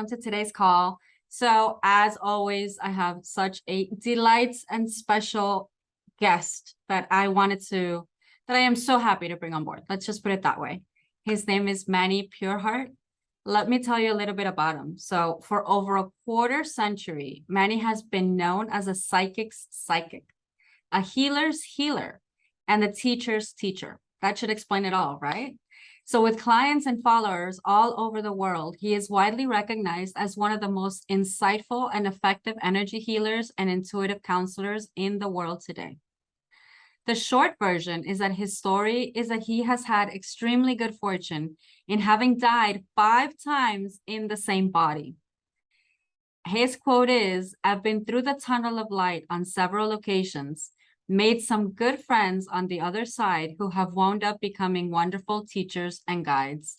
welcome to today's call. So as always, I have such a delight and special guest that I am so happy to bring on board. Let's just put it that way. His name is Mani Pureheart. Let me tell you a little bit about him. So for over a quarter century, Mani has been known as a psychic's psychic, a healer's healer, and a teacher's teacher. That should explain it all, right? So with clients and followers all over the world, he is widely recognized as one of the most insightful and effective energy healers and intuitive counselors in the world today. The short version is that his story is that he has had extremely good fortune in having died 5 times in the same body. His quote is, "I've been through the tunnel of light on several occasions, made some good friends on the other side who have wound up becoming wonderful teachers and guides."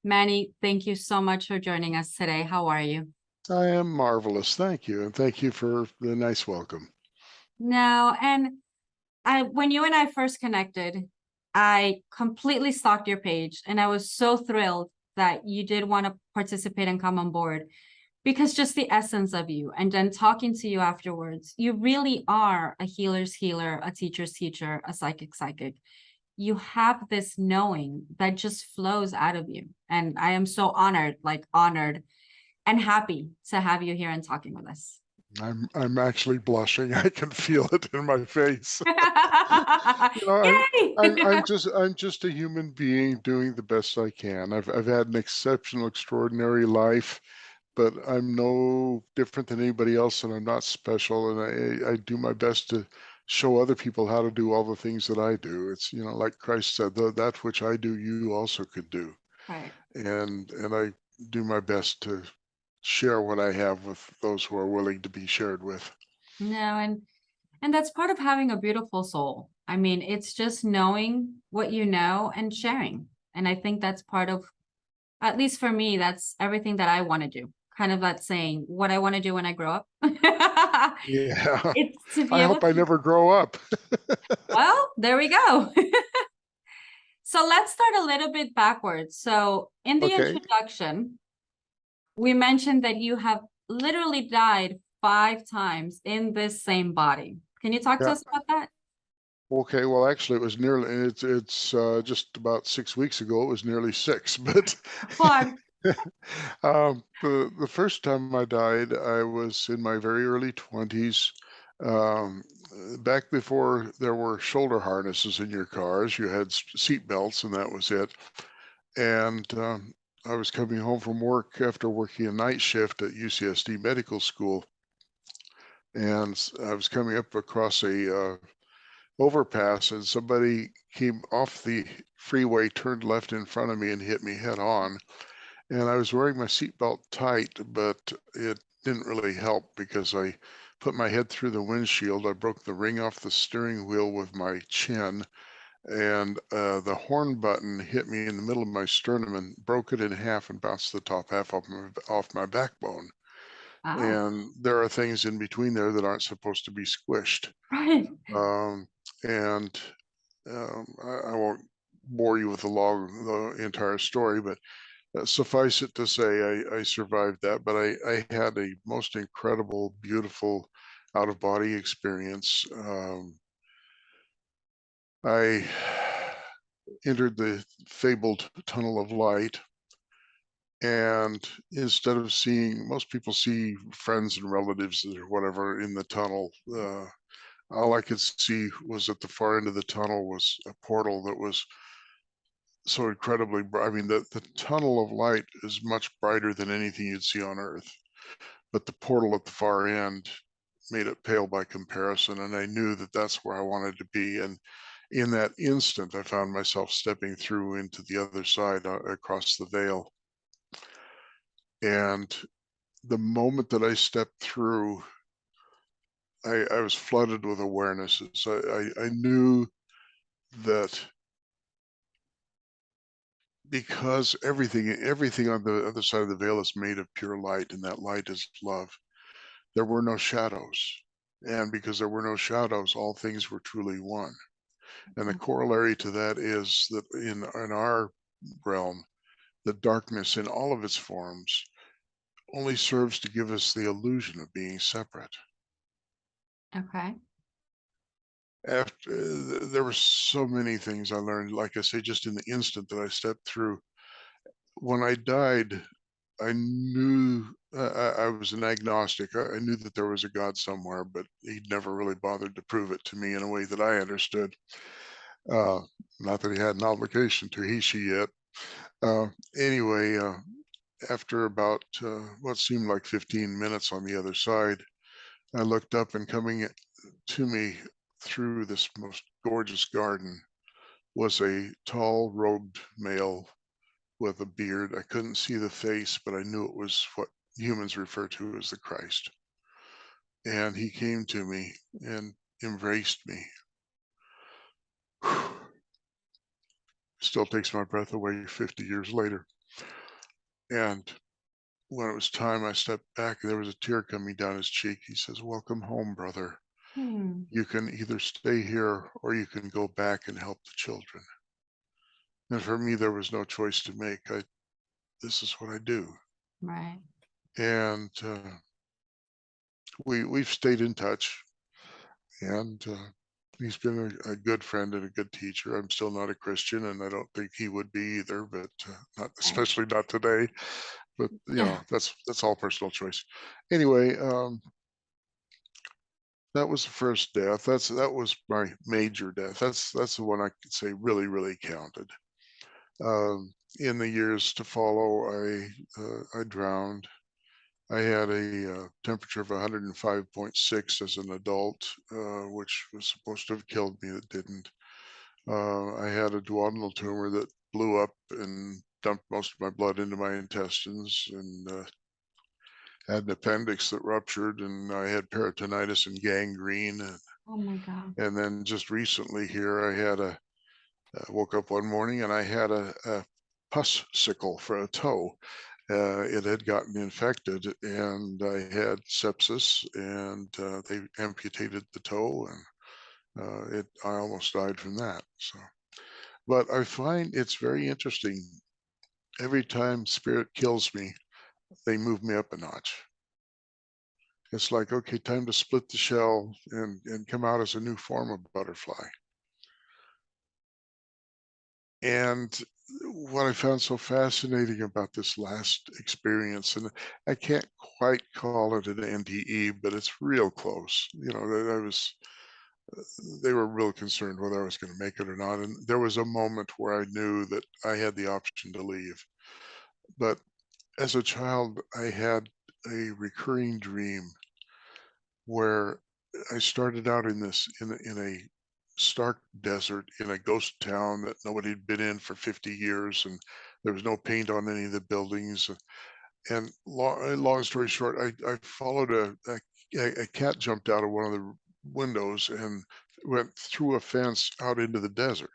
Mani, thank you so much for joining us today. How are you? I am marvelous. Thank you. And thank you for the nice welcome. No, and when you and I first connected, I completely stalked your page and I was so thrilled that you did want to participate and come on board. Because just the essence of you, and then talking to you afterwards, you really are a healer's healer, a teacher's teacher, a psychic's psychic. You have this knowing that just flows out of you. And I am so honored and happy to have you here and talking with us. I'm actually blushing. I can feel it in my face. Yay! I'm just a human being doing the best I can. I've had an exceptional, extraordinary life, but I'm no different than anybody else, and I'm not special. And I do my best to show other people how to do all the things that I do. It's, like Christ said, that which I do, you also could do. Right. And I do my best to share what I have with those who are willing to be shared with. No, and that's part of having a beautiful soul. I mean, it's just knowing what you know and sharing. And I think that's part of, at least for me, that's everything that I want to do. Kind of that saying, what I want to do when I grow up. Yeah. It's to be I able hope I to, never grow up. well, there we go. So let's start a little bit backwards. So in the Okay. introduction, we mentioned that you have literally died 5 times in this same body. Can you talk to Yeah. us about that? Okay. Well, actually, it was nearly. It's just about 6 weeks ago. It was nearly 6, but Fun. the first time I died, I was in my very early 20s. Um, Back before there were shoulder harnesses in your cars, you had seat belts, and that was it. And I was coming home from work after working a night shift at UCSD Medical School, and I was coming up across a overpass, and somebody came off the freeway, turned left in front of me, and hit me head on. And I was wearing my seatbelt tight, but it didn't really help because I put my head through the windshield. I broke the ring off the steering wheel with my chin, and the horn button hit me in the middle of my sternum and broke it in half and bounced the top half off my backbone. Wow. And there are things in between there that aren't supposed to be squished. Right. Um, and I won't bore you with the entire story, but suffice it to say, I survived that. But I had a most incredible, beautiful out-of-body experience. I entered the fabled tunnel of light, and instead of seeing, most people see friends and relatives or whatever in the tunnel. All I could see was at the far end of the tunnel was a portal that was so incredibly bright. I mean, the tunnel of light is much brighter than anything you'd see on Earth, but the portal at the far end made it pale by comparison. And I knew that that's where I wanted to be. And in that instant, I found myself stepping through into the other side across the veil. And the moment that I stepped through, I was flooded with awarenesses. I knew that because everything on the other side of the veil is made of pure light, and that light is love, there were no shadows. And because there were no shadows, all things were truly one. And the corollary to that is that in our realm, the darkness in all of its forms only serves to give us the illusion of being separate. Okay. After there were so many things I learned, like I say, just in the instant that I stepped through. When I died, I knew I was an agnostic. I knew that there was a God somewhere, but he'd never really bothered to prove it to me in a way that I understood. Uh, Not that he had an obligation to, he, she yet. Uh, anyway, after about what seemed like 15 minutes on the other side, I looked up, and coming to me through this most gorgeous garden was a tall robed male with a beard. I couldn't see the face, but I knew it was what humans refer to as the Christ. And he came to me and embraced me. Still takes my breath away 50 years later. And when it was time, I stepped back, and there was a tear coming down his cheek. He says, "Welcome home, brother. Hmm. You can either stay here or you can go back and help the children." And for me, there was no choice to make. This is what I do. Right. And we've stayed in touch, and he's been a good friend and a good teacher. I'm still not a Christian, and I don't think he would be either, but not Right. especially not today. But Yeah. that's all personal choice. Anyway, that was the first death. That was my major death. That's the one I could say really counted. In the years to follow, I drowned. I had a temperature of 105.6 as an adult, which was supposed to have killed me. That didn't. I had a duodenal tumor that blew up and dumped most of my blood into my intestines, and had an appendix that ruptured, and I had peritonitis and gangrene. Oh my God. And then just recently here, woke up one morning and I had a pus sickle for a toe. It had gotten infected, and I had sepsis, and they amputated the toe, and I almost died from that. So, but I find it's very interesting. Every time spirit kills me, they move me up a notch. It's like, okay, time to split the shell and come out as a new form of butterfly. And what I found so fascinating about this last experience, and I can't quite call it an NDE, but it's real close. They were real concerned whether I was going to make it or not. And there was a moment where I knew that I had the option to leave. But as a child, I had a recurring dream where I started out in a stark desert in a ghost town that nobody had been in for 50 years, and there was no paint on any of the buildings. And long story short, I followed a cat jumped out of one of the windows and went through a fence out into the desert.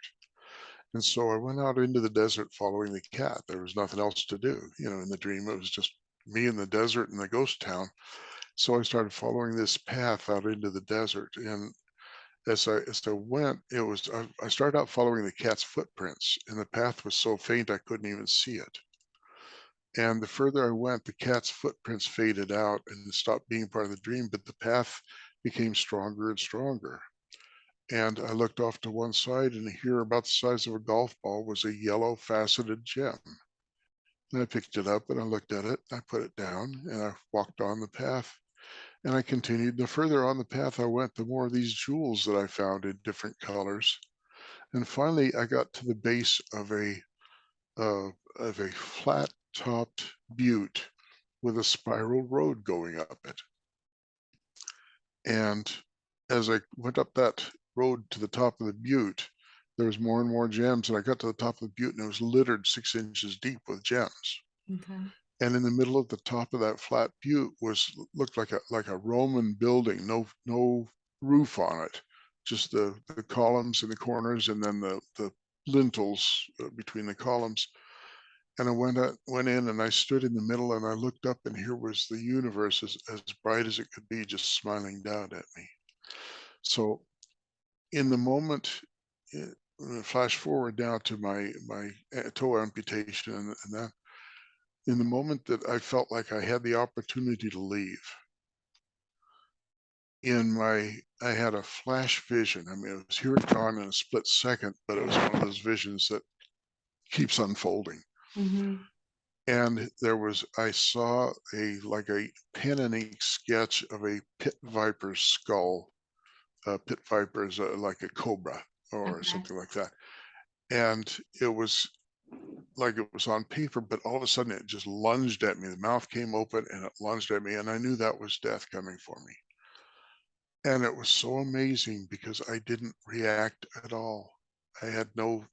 And so I went out into the desert following the cat. There was nothing else to do. In the dream, it was just me in the desert in the ghost town. So I started following this path out into the desert, and as I went, I started out following the cat's footprints, and the path was so faint I couldn't even see it. And the further I went, the cat's footprints faded out and stopped being part of the dream, but the path became stronger and stronger. And I looked off to one side, and here, about the size of a golf ball, was a yellow faceted gem. And I picked it up and I looked at it, I put it down, and I walked on the path. And I continued. The further on the path I went, the more of these jewels that I found in different colors. And finally, I got to the base of a flat-topped butte with a spiral road going up it. And as I went up that road to the top of the butte, there was more and more gems. And I got to the top of the butte, and it was littered 6 inches deep with gems. Okay. And in the middle of the top of that flat butte looked like a Roman building, no roof on it, just the columns in the corners, and then the lintels between the columns. And I went in, and I stood in the middle, and I looked up, and here was the universe as bright as it could be, just smiling down at me. So in the moment, flash forward now to my toe amputation, and that in the moment that I felt like I had the opportunity to leave, I had a flash vision. I mean, it was here and gone in a split second, but it was one of those visions that keeps unfolding. Mhm. And I saw like a pen and ink sketch of a pit viper's skull. Pit viper is like a cobra or Okay. something like that. And it was like it was on paper, but all of a sudden it just lunged at me. The mouth came open and it lunged at me, and I knew that was death coming for me. And it was so amazing because I didn't react at all. I had no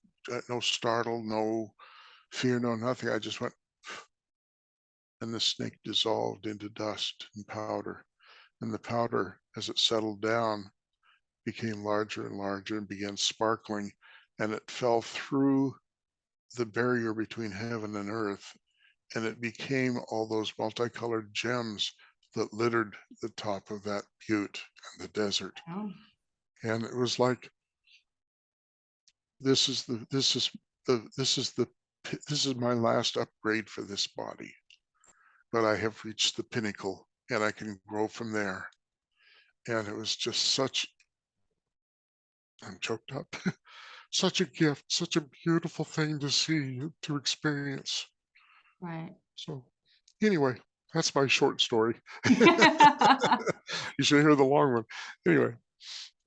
startle, no fear, no nothing. I just went, and the snake dissolved into dust and powder. And the powder, as it settled down, became larger and larger and began sparkling, and it fell through the barrier between heaven and earth, and it became all those multicolored gems that littered the top of that butte and the desert. Oh, And it was like, this is the this is the this is my last upgrade for this body, but I have reached the pinnacle and I can grow from there. And it was just such, I'm choked up, such a gift, such a beautiful thing to see, to experience. right. So anyway, that's my short story. You should hear the long one. Anyway,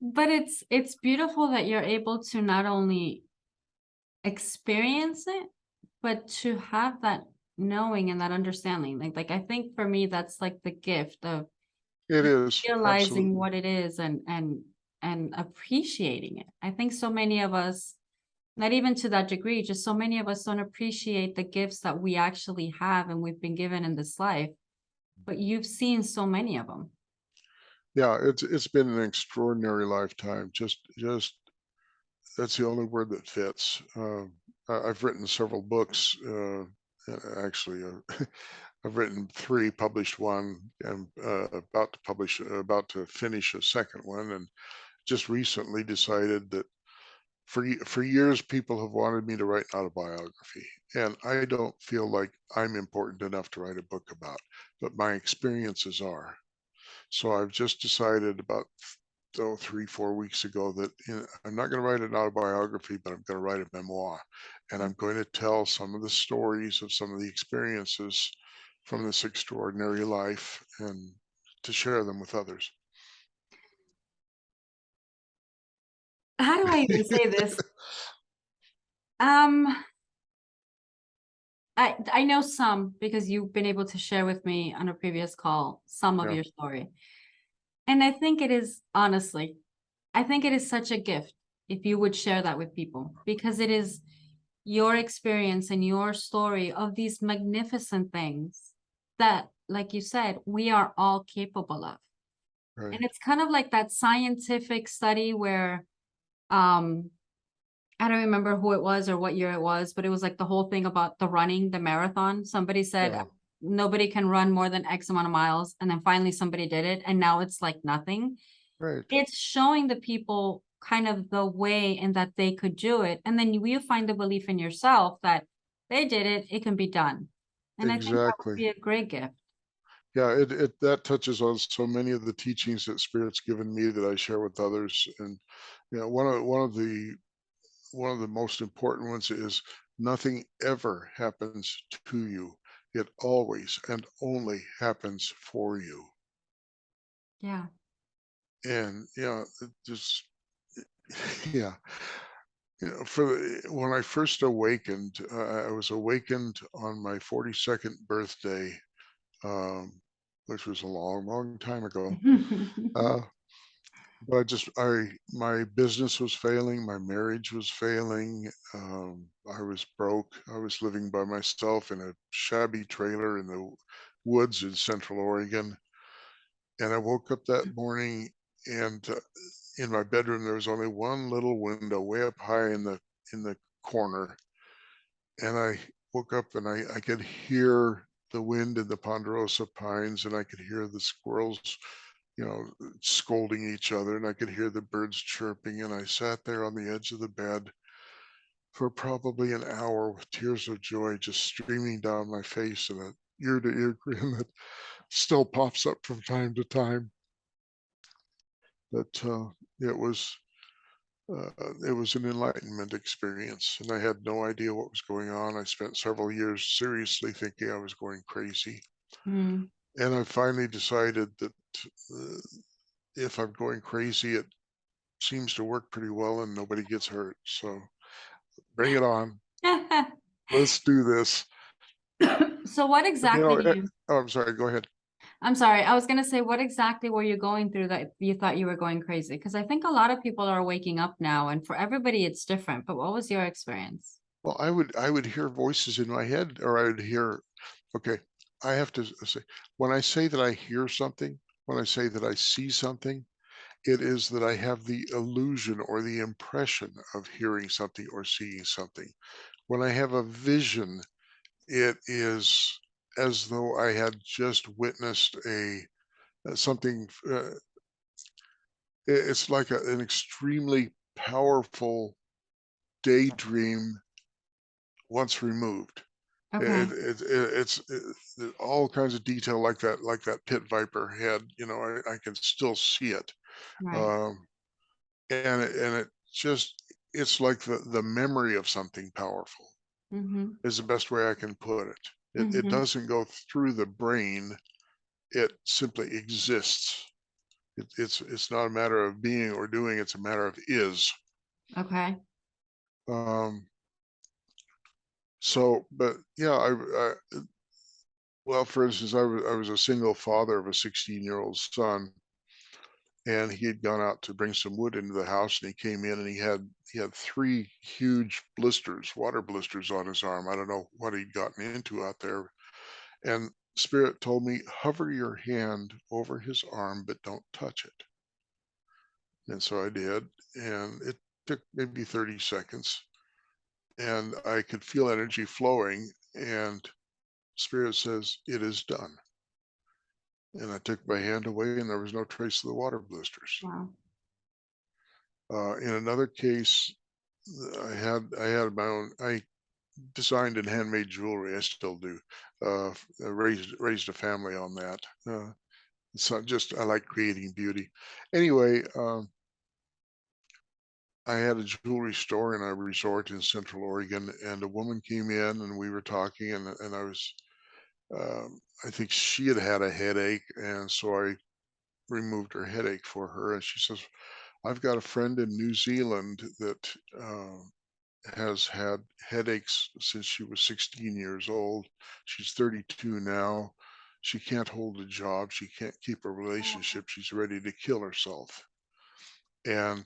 But it's beautiful that you're able to not only experience it, but to have that knowing and that understanding. Like I think for me that's like the gift of it is realizing absolutely. what it is and appreciating it. I think so many of us, not even to that degree, just so many of us don't appreciate the gifts that we actually have and we've been given in this life. But you've seen so many of them. Yeah, it's been an extraordinary lifetime. Just that's the only word that fits. I've written several books. Actually, I've written three, published one, and about to finish a second one, and just recently decided that for years people have wanted me to write an autobiography, and I don't feel like I'm important enough to write a book about, but my experiences are. So I've just decided about 3, 4 weeks ago that I'm not going to write an autobiography, but I'm going to write a memoir, and I'm going to tell some of the stories of some of the experiences from this extraordinary life and to share them with others. How do I even say this? Um, I know some because you've been able to share with me on a previous call some of Yeah, your story. And I think it is honestly, I think it is such a gift if you would share that with people because it is your experience and your story of these magnificent things that, like you said, we are all capable of. And right. it's kind of like that scientific study where um I don't remember who it was or what year it was, but it was like the whole thing about the running, the marathon. Somebody said Yeah, nobody can run more than X amount of miles. And then finally somebody did it. And now it's like nothing. right. It's showing the people kind of the way and that they could do it. And then you find the belief in yourself that they did it, it can be done. And I think that would Exactly. be a great gift. Yeah, it that touches on so many of the teachings that Spirit's given me that I share with others. And one of the most important ones is nothing ever happens to you. It always and only happens for you. Yeah. And it just yeah, when I first awakened, I was awakened on my 42nd birthday, um, which was a long, long time ago. Uh, but my business was failing, my marriage was failing. I was broke. I was living by myself in a shabby trailer in the woods in Central Oregon. And I woke up that morning, and in my bedroom there was only one little window way up high in the corner. And I woke up and I could hear the wind in the ponderosa pines, and I could hear the squirrels, scolding each other, and I could hear the birds chirping. And I sat there on the edge of the bed for probably an hour with tears of joy just streaming down my face and an ear to ear grin that still pops up from time to time. But it was uh, it was an enlightenment experience, and I had no idea what was going on. I spent several years seriously thinking I was going crazy, Mm. and I finally decided that uh, if I'm going crazy, it seems to work pretty well and nobody gets hurt. So bring it on. Let's do this. So what exactly do you, Oh, I'm sorry. Go ahead. I'm sorry, I was gonna say, what exactly were you going through that you thought you were going crazy? Because I think a lot of people are waking up now, and for everybody it's different, but what was your experience? Well, I would hear voices in my head, or I would hear. Okay, I have to say, when I say that I hear something, when I say that I see something, it is that I have the illusion or the impression of hearing something or seeing something. When I have a vision, it is as though I had just witnessed a something. It's like an extremely powerful daydream once removed. Okay, All kinds of detail like that pit viper had. I can still see it, right. um, and it just it's like the memory of something powerful Mm-hmm. is the best way I can put it. It Mm-hmm. doesn't go through the brain; it simply exists. It's not a matter of being or doing; it's a matter of is. Okay. Um, but yeah, well, for instance, I was a single father of a 16-year-old son, and he had gone out to bring some wood into the house, and he came in and he had three huge blisters, water blisters on his arm. I don't know what he'd gotten into out there. And Spirit told me, hover your hand over his arm, but don't touch it. And so I did, and it took maybe 30 seconds, and I could feel energy flowing, and Spirit says, it is done. And I took my hand away, and there was no trace of the water blisters. Wow. In another case, I had my own. I designed and handmade jewelry. I still do. I raised a family on that. It's not just I like creating beauty. Anyway, I had a jewelry store in a resort in Central Oregon, and a woman came in, and we were talking, and I think she had had a headache, and so I removed her headache for her. And she says, I've got a friend in New Zealand that has had headaches since she was 16 years old. She's 32 now. She can't hold a job. She can't keep a relationship. She's ready to kill herself. And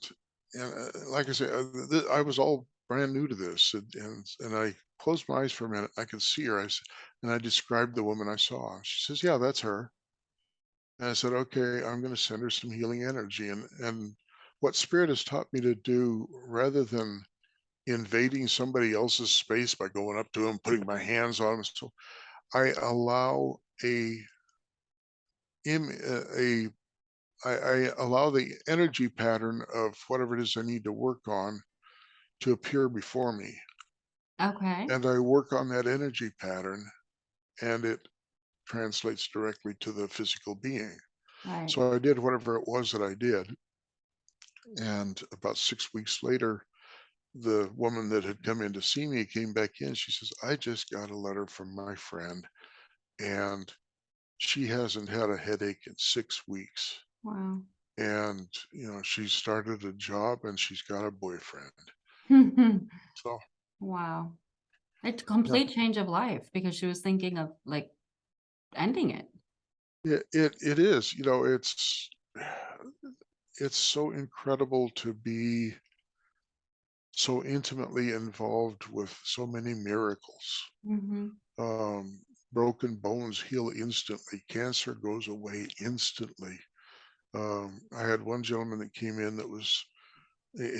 like I say, I was all brand new to this, and I closed my eyes for a minute. I could see her. And I described the woman I saw. She says, "Yeah, that's her." And I said, "Okay, I'm going to send her some healing energy." And what Spirit has taught me to do, rather than invading somebody else's space by going up to them, putting my hands on them, so I allow a I allow the energy pattern of whatever it is I need to work on to appear before me, Okay. and I work on that energy pattern, and it translates directly to the physical being. Right. So I did whatever it was that I did, and about 6 weeks later, the woman that had come in to see me came back in. She says, I just got a letter from my friend, and she hasn't had a headache in 6 weeks. Wow. And, she started a job and she's got a boyfriend. So, Wow. It's a yeah, complete change of life because she was thinking of like ending it. it is, it's so incredible to be so intimately involved with so many miracles. Mm-hmm. Broken bones heal instantly. Cancer goes away instantly. I had one gentleman that came in that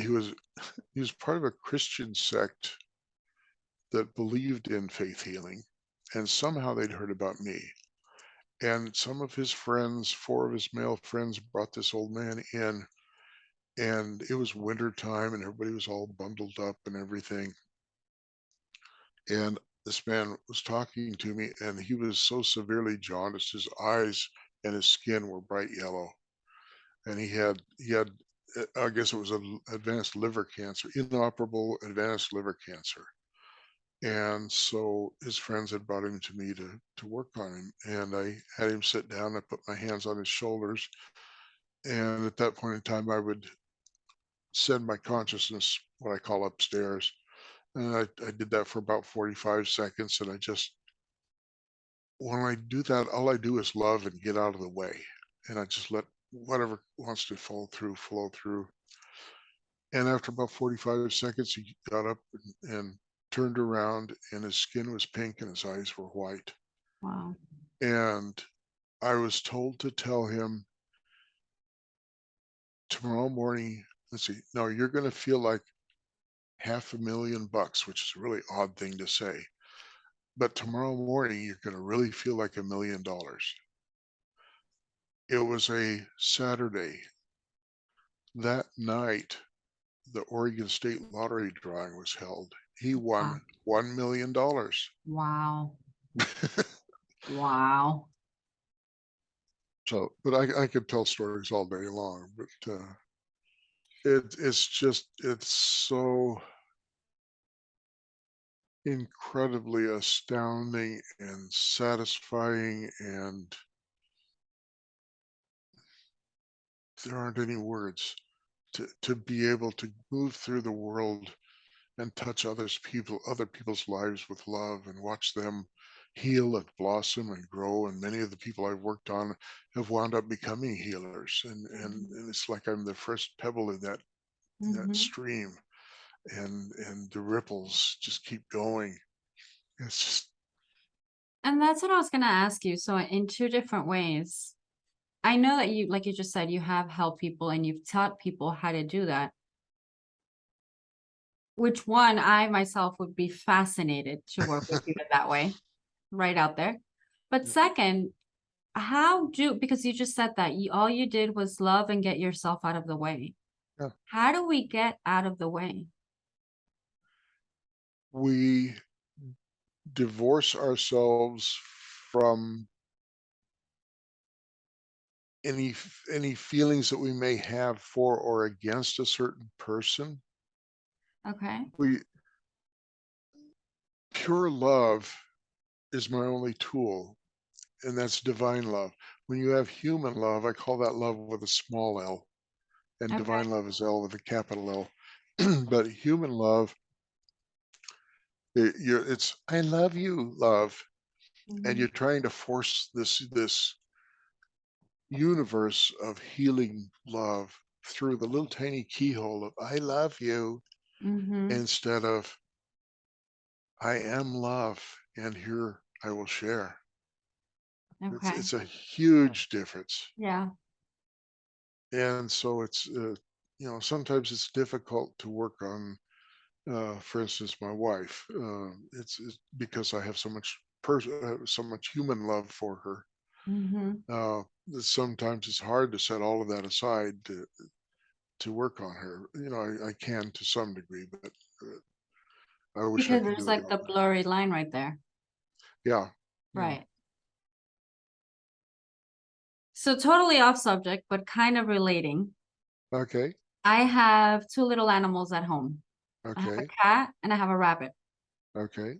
he was he was part of a Christian sect that believed in faith healing, and somehow they'd heard about me. And some of his friends, four of his male friends, brought this old man in, and it was winter time, and everybody was all bundled up and everything. And this man was talking to me, and he was so severely jaundiced. His eyes and his skin were bright yellow, and he had I guess it was an advanced liver cancer, inoperable advanced liver cancer. And so his friends had brought him to me to work on him, and I had him sit down. I put my hands on his shoulders, and at that point in time, I would send my consciousness, what I call upstairs, and I did that for about 45 seconds, and I just when I do that, all I do is love and get out of the way, and I just let whatever wants to flow through. And after about 45 seconds, he got up and turned around, and his skin was pink and his eyes were white. Wow. And I was told to tell him tomorrow morning, let's see, no, you're going to feel like $500,000, which is a really odd thing to say. But tomorrow morning, you're going to really feel like $1 million. It was a Saturday. That night, the Oregon State Lottery drawing was held. He Wow. won $1 million. Wow. Wow. So, but I could tell stories all day long, but it's so incredibly astounding and satisfying, and there aren't any words to be able to move through the world and touch other people's lives with love and watch them heal and blossom and grow. And many of the people I've worked on have wound up becoming healers, and it's like I'm the first pebble in that Mm-hmm. stream, and the ripples just keep going. It's just And that's what I was gonna ask you. So in two different ways, I know that you, like you just said, you have helped people and you've taught people how to do that. Which one, I myself would be fascinated to work with you in that way, right out there. But second, because you just said that all you did was love and get yourself out of the way. yeah. How do we get out of the way? We divorce ourselves from any feelings that we may have for or against a certain person. Okay. We Pure love is my only tool, and that's divine love. When you have human love, I call that love with a small l, and Okay. divine love is L with a capital L. But human love, it's I love you, love, and Mm-hmm. you're trying to force this universe of healing love through the little tiny keyhole of I love you, Mm-hmm. instead of I am love, and here I will share. Okay. It's a huge difference. Yeah. And so sometimes it's difficult to work on, for instance, my wife. It's because I have so much human love for her. Mm-hmm. Sometimes it's hard to set all of that aside to work on her. I can to some degree, but I wish I Because could there's do it like the all. blurry line right there. Yeah, yeah. Right. So totally off subject, but kind of relating. Okay, I have two little animals at home. I have a okay, cat and I have a rabbit. okay.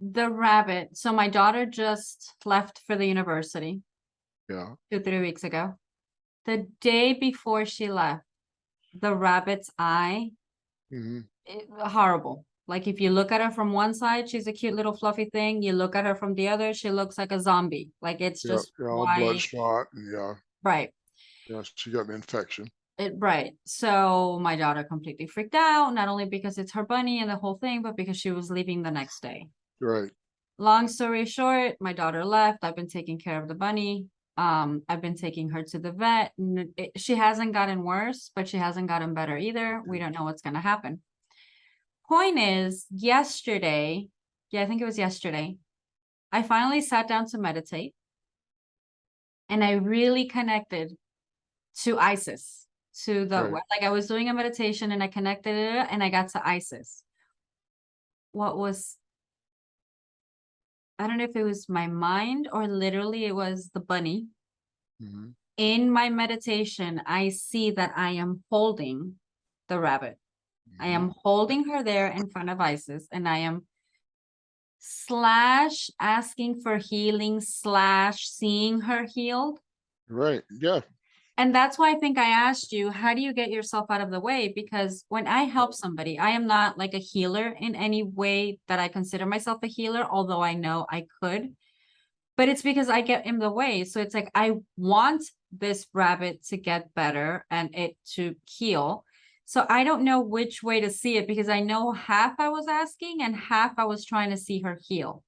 The rabbit, so my daughter just left for the university Yeah. 2, 3 weeks ago. The day before she left, the rabbit's eye, Hmm. horrible. Like if you look at her from one side, she's a cute little fluffy thing. You look at her from the other, she looks like a zombie. Like it's Yeah, just yeah, all white. bloodshot, and yeah, Right. yeah. She got an infection. Right. So my daughter completely freaked out, not only because it's her bunny and the whole thing, but because she was leaving the next day. Right. Long story short, my daughter left. I've been taking care of the bunny. I've been taking her to the vet. She hasn't gotten worse, but she hasn't gotten better either. We don't know what's going to happen. Point is, yesterday, yeah, I think it was yesterday, I finally sat down to meditate and I really connected to Isis, to the, Right. like I was doing a meditation and I connected it and I got to Isis. What was I don't know if it was my mind or literally it was the bunny. Mhm. In my meditation, I see that I am holding the rabbit. I Mhm. am holding her there in front of Isis, and I am slash asking for healing slash seeing her healed. Right. Yeah. And that's why I think I asked you, how do you get yourself out of the way? Because when I help somebody, I am not like a healer in any way that I consider myself a healer, although I know I could. But it's because I get in the way. So it's like I want this rabbit to get better and it to heal. So I don't know which way to see it because I know half I was asking and half I was trying to see her heal.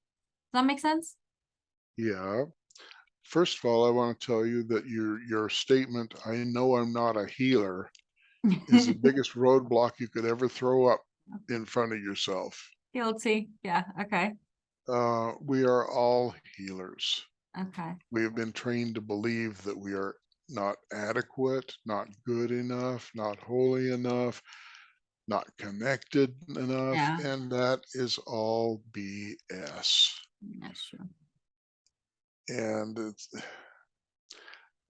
Does that make sense? Yeah. First of all, I want to tell you that your statement, "I know I'm not a healer," is the biggest roadblock you could ever throw up in front of yourself. Guilty. Yeah. Okay. We are all healers. Okay. We have been trained to believe that we are not adequate, not good enough, not holy enough, not connected enough, Yeah. and that is all BS. That's true. And it's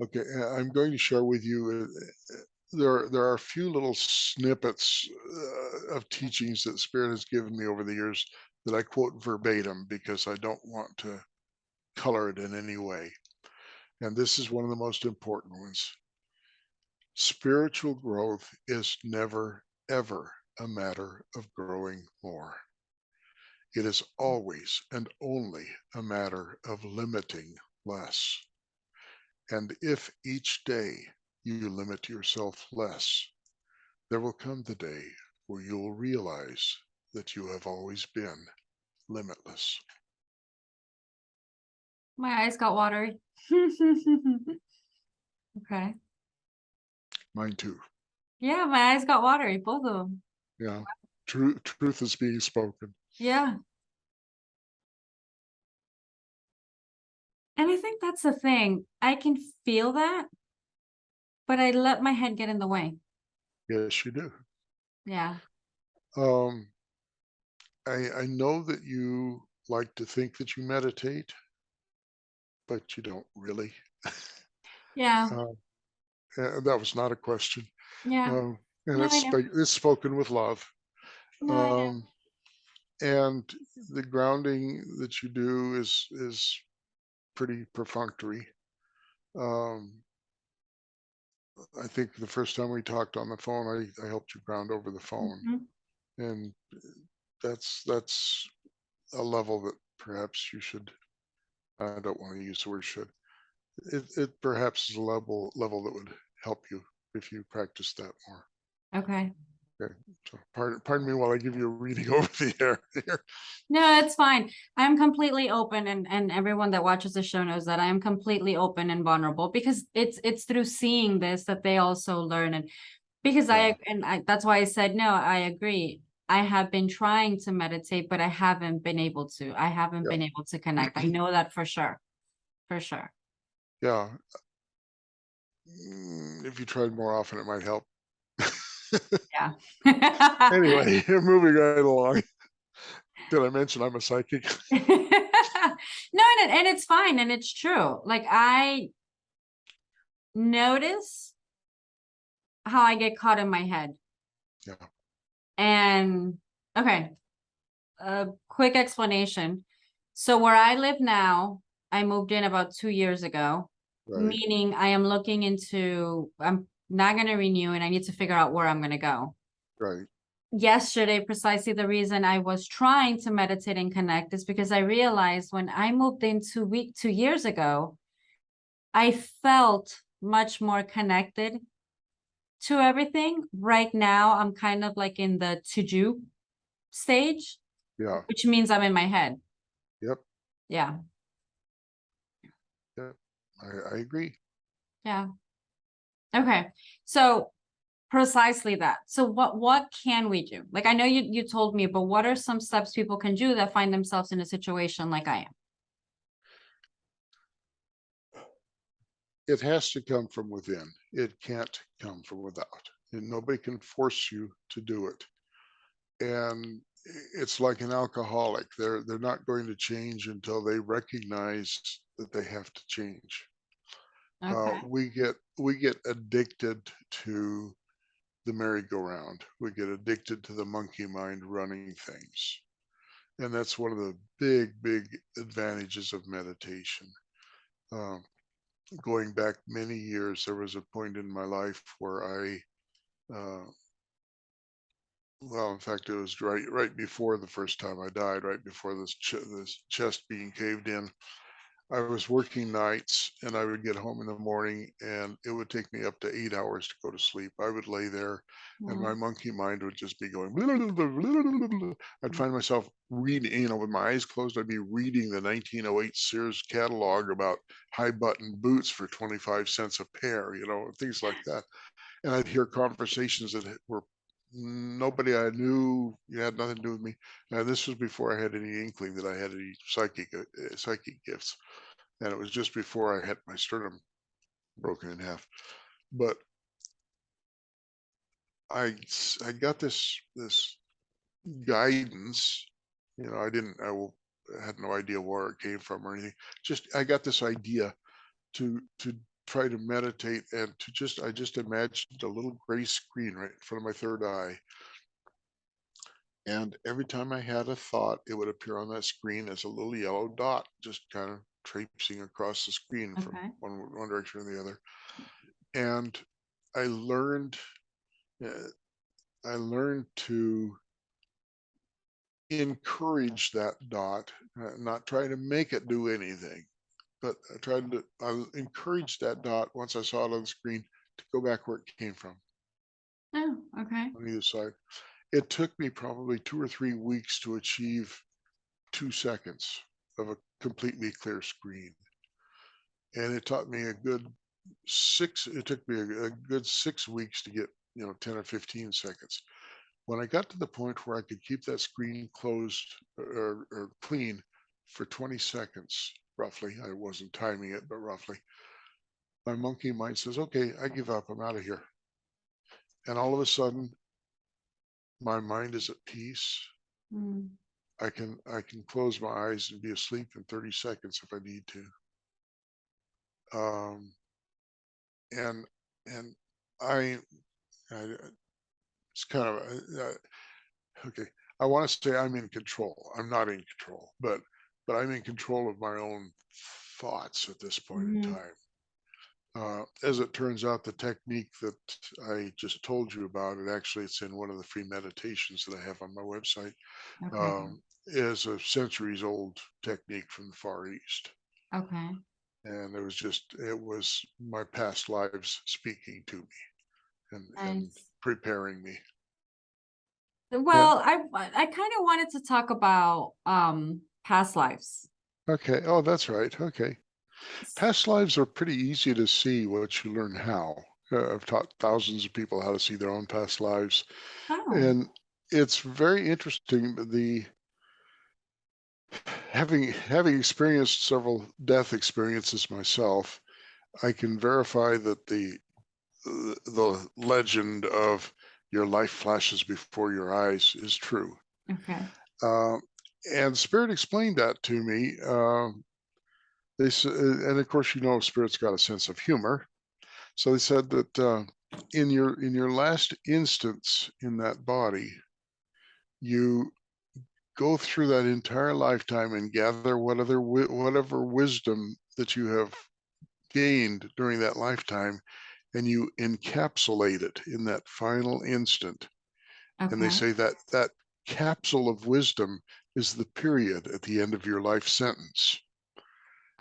okay. I'm going to share with you. There are a few little snippets of teachings that Spirit has given me over the years that I quote verbatim because I don't want to color it in any way. And this is one of the most important ones. Spiritual growth is never, ever a matter of growing more. It is always and only a matter of limiting less. And if each day you limit yourself less, there will come the day where you will realize that you have always been limitless. My eyes got watery. Okay. Mine too. Yeah, my eyes got watery, both of them. Yeah. Truth is being spoken. Yeah. And I think that's the thing. I can feel that, but I let my head get in the way. Yes, you do. Yeah. Um, I know that you like to think that you meditate, but you don't really. Yeah. Uh, that was not a question. Yeah. And No, I know. it's spoken with love. No, I know. Um, and the grounding that you do is pretty perfunctory. Um, I think the first time we talked on the phone, I helped you ground over the phone, Mhm. and that's a level that perhaps you should. I don't want to use the word should. It perhaps is a level that would help you if you practice that more. Okay. Okay, so pardon me while I give you a reading over the air here. No, it's fine. I'm completely open and everyone that watches the show knows that I am completely open and vulnerable because it's through seeing this that they also learn and because Yeah, that's why I said no, I agree. I have been trying to meditate, but I haven't been able to. I haven't yeah, been able to connect. I know that for sure. For sure. yeah. If you tried more often, it might help. Yeah. Anyway, moving right along. Did I mention I'm a psychic? No, and it's fine and it's true. Like I notice how I get caught in my head. Yeah, And okay, a quick explanation. So where I live now, I moved in about 2 years ago, right, meaning I am looking into, I'm not going to renew and I need to figure out where I'm going to go. right. Yesterday, precisely the reason I was trying to meditate and connect is because I realized when I moved in 2 years ago, I felt much more connected to everything. Right now, I'm kind of like in the to do stage, Yeah, which means I'm in my head. yep, Yeah. yep. I agree. Yeah. Okay. So precisely that. So what can we do? Like I know you told me, but what are some steps people can do that find themselves in a situation like I am? It has to come from within. It can't come from without. And nobody can force you to do it. And it's like an alcoholic. They're not going to change until they recognize that they have to change. Okay. We get addicted to the merry-go-round. We get addicted to the monkey mind running things. And that's one of the big advantages of meditation. Um, Going back many years, there was a point in my life where uh, well, in fact, it was right before the first time I died, right before this chest being caved in. I was working nights and I would get home in the morning and it would take me up to 8 hours to go to sleep. I would lay there and my Mm, monkey mind would just be going. I'd find myself reading, with my eyes closed, I'd be reading the 1908 Sears catalog about high button boots for 25 cents a pair, things like that. And I'd hear conversations that were nobody I knew. You had nothing to do with me. Now, this was before I had any inkling that I had any psychic gifts, and it was just before I had my sternum broken in half. But I got this guidance. I had no idea where it came from or anything. Just I got this idea to try to meditate and I just imagined a little gray screen right in front of my third eye. And every time I had a thought, it would appear on that screen as a little yellow dot, just kind of traipsing across the screen from okay. one direction or the other. And I learned, uh, I learned to encourage that dot, not try to make it do anything, but I encouraged that dot once I saw it on the screen to go back where it came from Oh, okay. on either side. It took me probably 2 or 3 weeks to achieve 2 seconds of a completely clear screen. And it taught me it took me a good 6 weeks to get, 10 or 15 seconds. When I got to the point where I could keep that screen closed or clean for 20 seconds, roughly, I wasn't timing it, but roughly, my monkey mind says, okay, I give up, I'm out of here. And all of a sudden, my mind is at peace. Mm, I can close my eyes and be asleep in 30 seconds if I need to. Um, and and I, I it's kind of okay. I want to say I'm in control. I'm not in control, but I'm in control of my own thoughts at this point in mhm, time. As it turns out, the technique that I just told you about, it's in one of the free meditations that I have on my website, okay. is a centuries old technique from the Far East. Okay. And it was my past lives speaking to me and Nice. preparing me. And Well, I kind of wanted to talk about past lives. okay, oh, that's right. Okay. Past lives are pretty easy to see once you learn how. I've taught thousands of people how to see their own past lives, Oh, and it's very interesting. The having experienced several death experiences myself, I can verify that the legend of your life flashes before your eyes is true. okay. Uh, and Spirit explained that to me. And of course, Spirit's got a sense of humor. So they said that in your last instance in that body, you go through that entire lifetime and gather whatever wisdom that you have gained during that lifetime, and you encapsulate it in that final instant. And they Okay. say that that capsule of wisdom is the period at the end of your life sentence.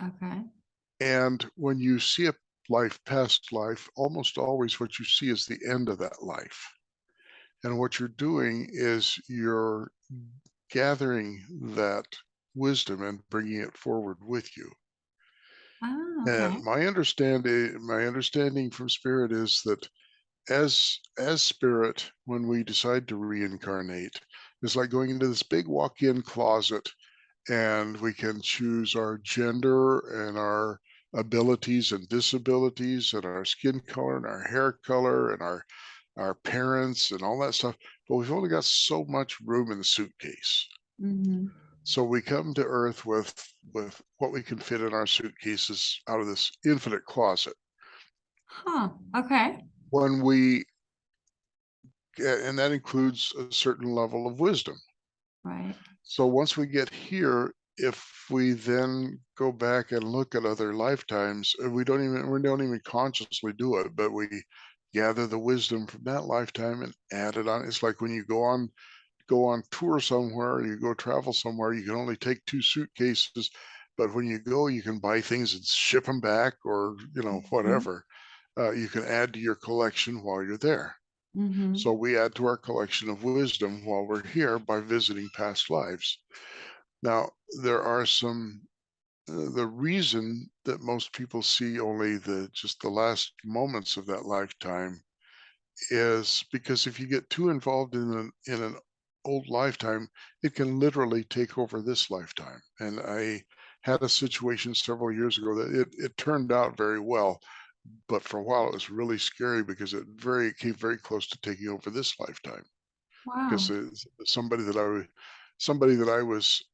Okay. And when you see a past life, almost always what you see is the end of that life. And what you're doing is you're gathering that wisdom and bringing it forward with you. Oh, And okay. my understanding from Spirit is that as spirit, when we decide to reincarnate, it's like going into this big walk-in closet, and we can choose our gender and our abilities and disabilities and our skin color and our hair color and our our parents and all that stuff, but we've only got so much room in the suitcase. Mm-hmm. So we come to Earth with what we can fit in our suitcases out of this infinite closet. Huh. Okay. When we and that includes a certain level of wisdom. Right. So once we get here, if we then go back and look at other lifetimes, we don't even consciously do it, but we gather the wisdom from that lifetime and add it on. It's like when you go on tour somewhere, you go travel somewhere, you can only take 2 suitcases, but when you go, you can buy things and ship them back or, Mm-hmm. whatever. You can add to your collection while you're there. Mm-hmm. So we add to our collection of wisdom while we're here by visiting past lives. Now, there are the reason that most people see only just the last moments of that lifetime is because if you get too involved in an old lifetime, it can literally take over this lifetime. And I had a situation several years ago that it turned out very well, but for a while it was really scary because it came very close to taking over this lifetime. Because Wow. somebody that I was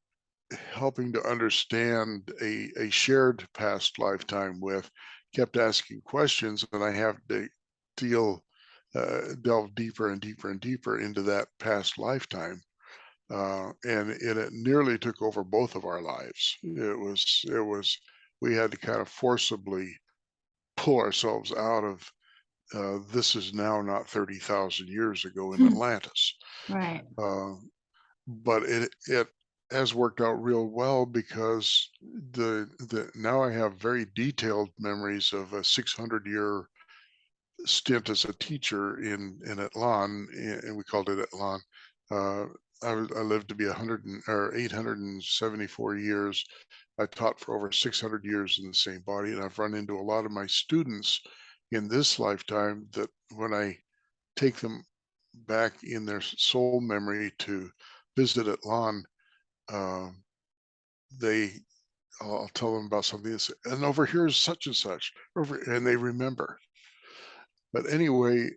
helping to understand a shared past lifetime with kept asking questions, and I have to deal delve deeper and deeper and deeper into that past lifetime. And it nearly took over both of our lives. It was we had to kind of forcibly pull ourselves out of this is now not 30,000 years ago in Atlantis. Right. Uh, but it has worked out real well because the now I have very detailed memories of a 600-year stint as a teacher in Atlan, and we called it Atlan. Uh, I lived to be 874 years. I taught for over 600 years in the same body, and I've run into a lot of my students in this lifetime that when I take them back in their soul memory to visit Atlan, um, they I'll tell them about something that's, and over here is such and such over, and they remember. But anyway,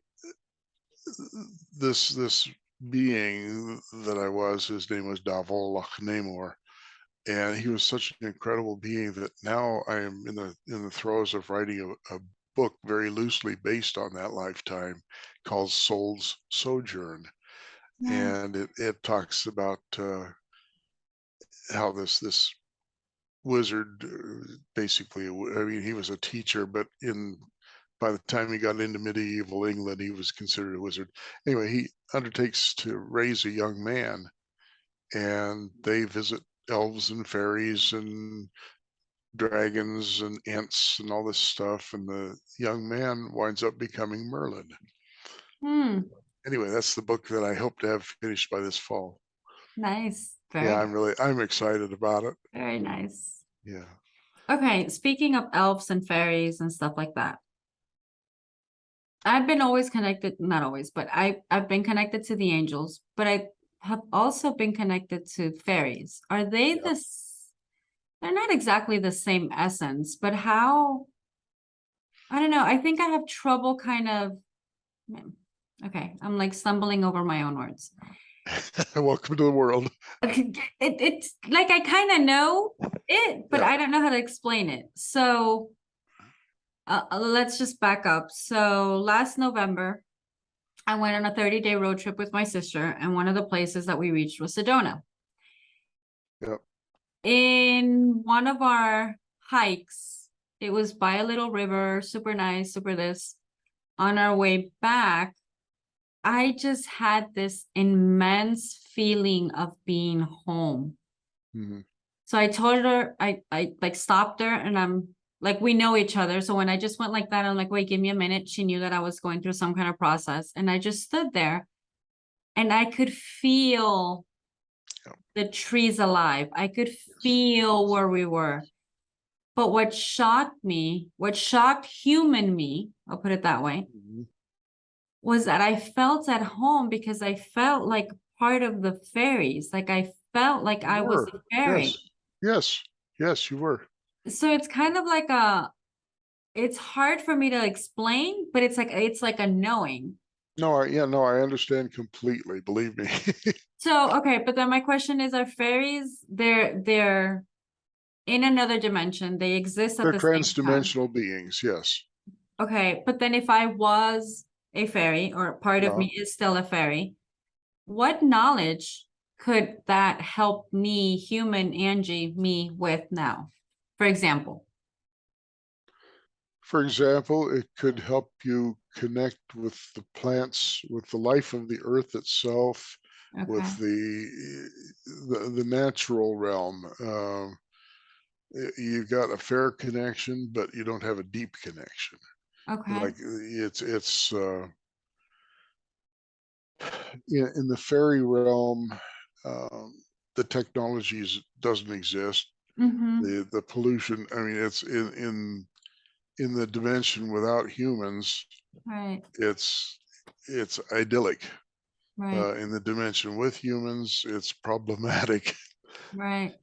this being that I was, his name was Davol Lachnamor, and he was such an incredible being that now I am in the throes of writing a book very loosely based on that lifetime called Soul's Sojourn, Yeah. and it talks about how this wizard basically, I mean, he was a teacher, but in by the time he got into medieval England, he was considered a wizard. Anyway, he undertakes to raise a young man, and they visit elves and fairies and dragons and ents and all this stuff, and the young man winds up becoming Merlin. Hmm. Anyway, that's the book that I hope to have finished by this fall. Nice. Yeah, Very good. I'm excited about it. Very nice. Yeah. Okay. Speaking of elves and fairies and stuff like that, I've been always connected, not always, but I've been connected to the angels, but I have also been connected to fairies. Are they Yeah. they're not exactly the same essence, but how, I don't know. I think I have trouble kind of, okay, I'm like stumbling over my own words. Welcome to the world. It's like I kind of know it, but Yeah. I don't know how to explain it. So let's just back up. So last November, I went on a 30-day road trip with my sister, and one of the places that we reached was Sedona. Yeah. In one of our hikes, it was by a little river, super nice, super this. On our way back, I just had this immense feeling of being home. Mhm. So I told her, I like stopped her, and I'm like, we know each other. So when I just went like that, I'm like, wait, give me a minute. She knew that I was going through some kind of process. And I just stood there and I could feel Yeah. the trees alive. I could feel where we were. But what shocked me, what shocked human me, I'll put it that way, Mhm. was that I felt at home because I felt like part of the fairies. Like I felt like You I was were. a fairy. Yes. Yes. Yes, you were. So it's kind of like it's hard for me to explain, but it's like a knowing. No, I understand completely, believe me. So, okay, but then my question is, are fairies, they're in another dimension, they exist at They're the same time. trans-dimensional beings, yes. Okay, but then if I was a fairy, or part of Yeah. me is still a fairy, what knowledge could that help me, human Angie, me with now? For example. For example, it could help you connect with the plants, with the life of the earth itself, with Okay, the natural realm. You got a fair connection, but you don't have a deep connection. okay. Like it's in the fairy realm, um, the technologies doesn't exist. Mm-hmm. The pollution. I mean, it's in the dimension without humans. Right, It's idyllic. right, In the dimension with humans, it's problematic. right.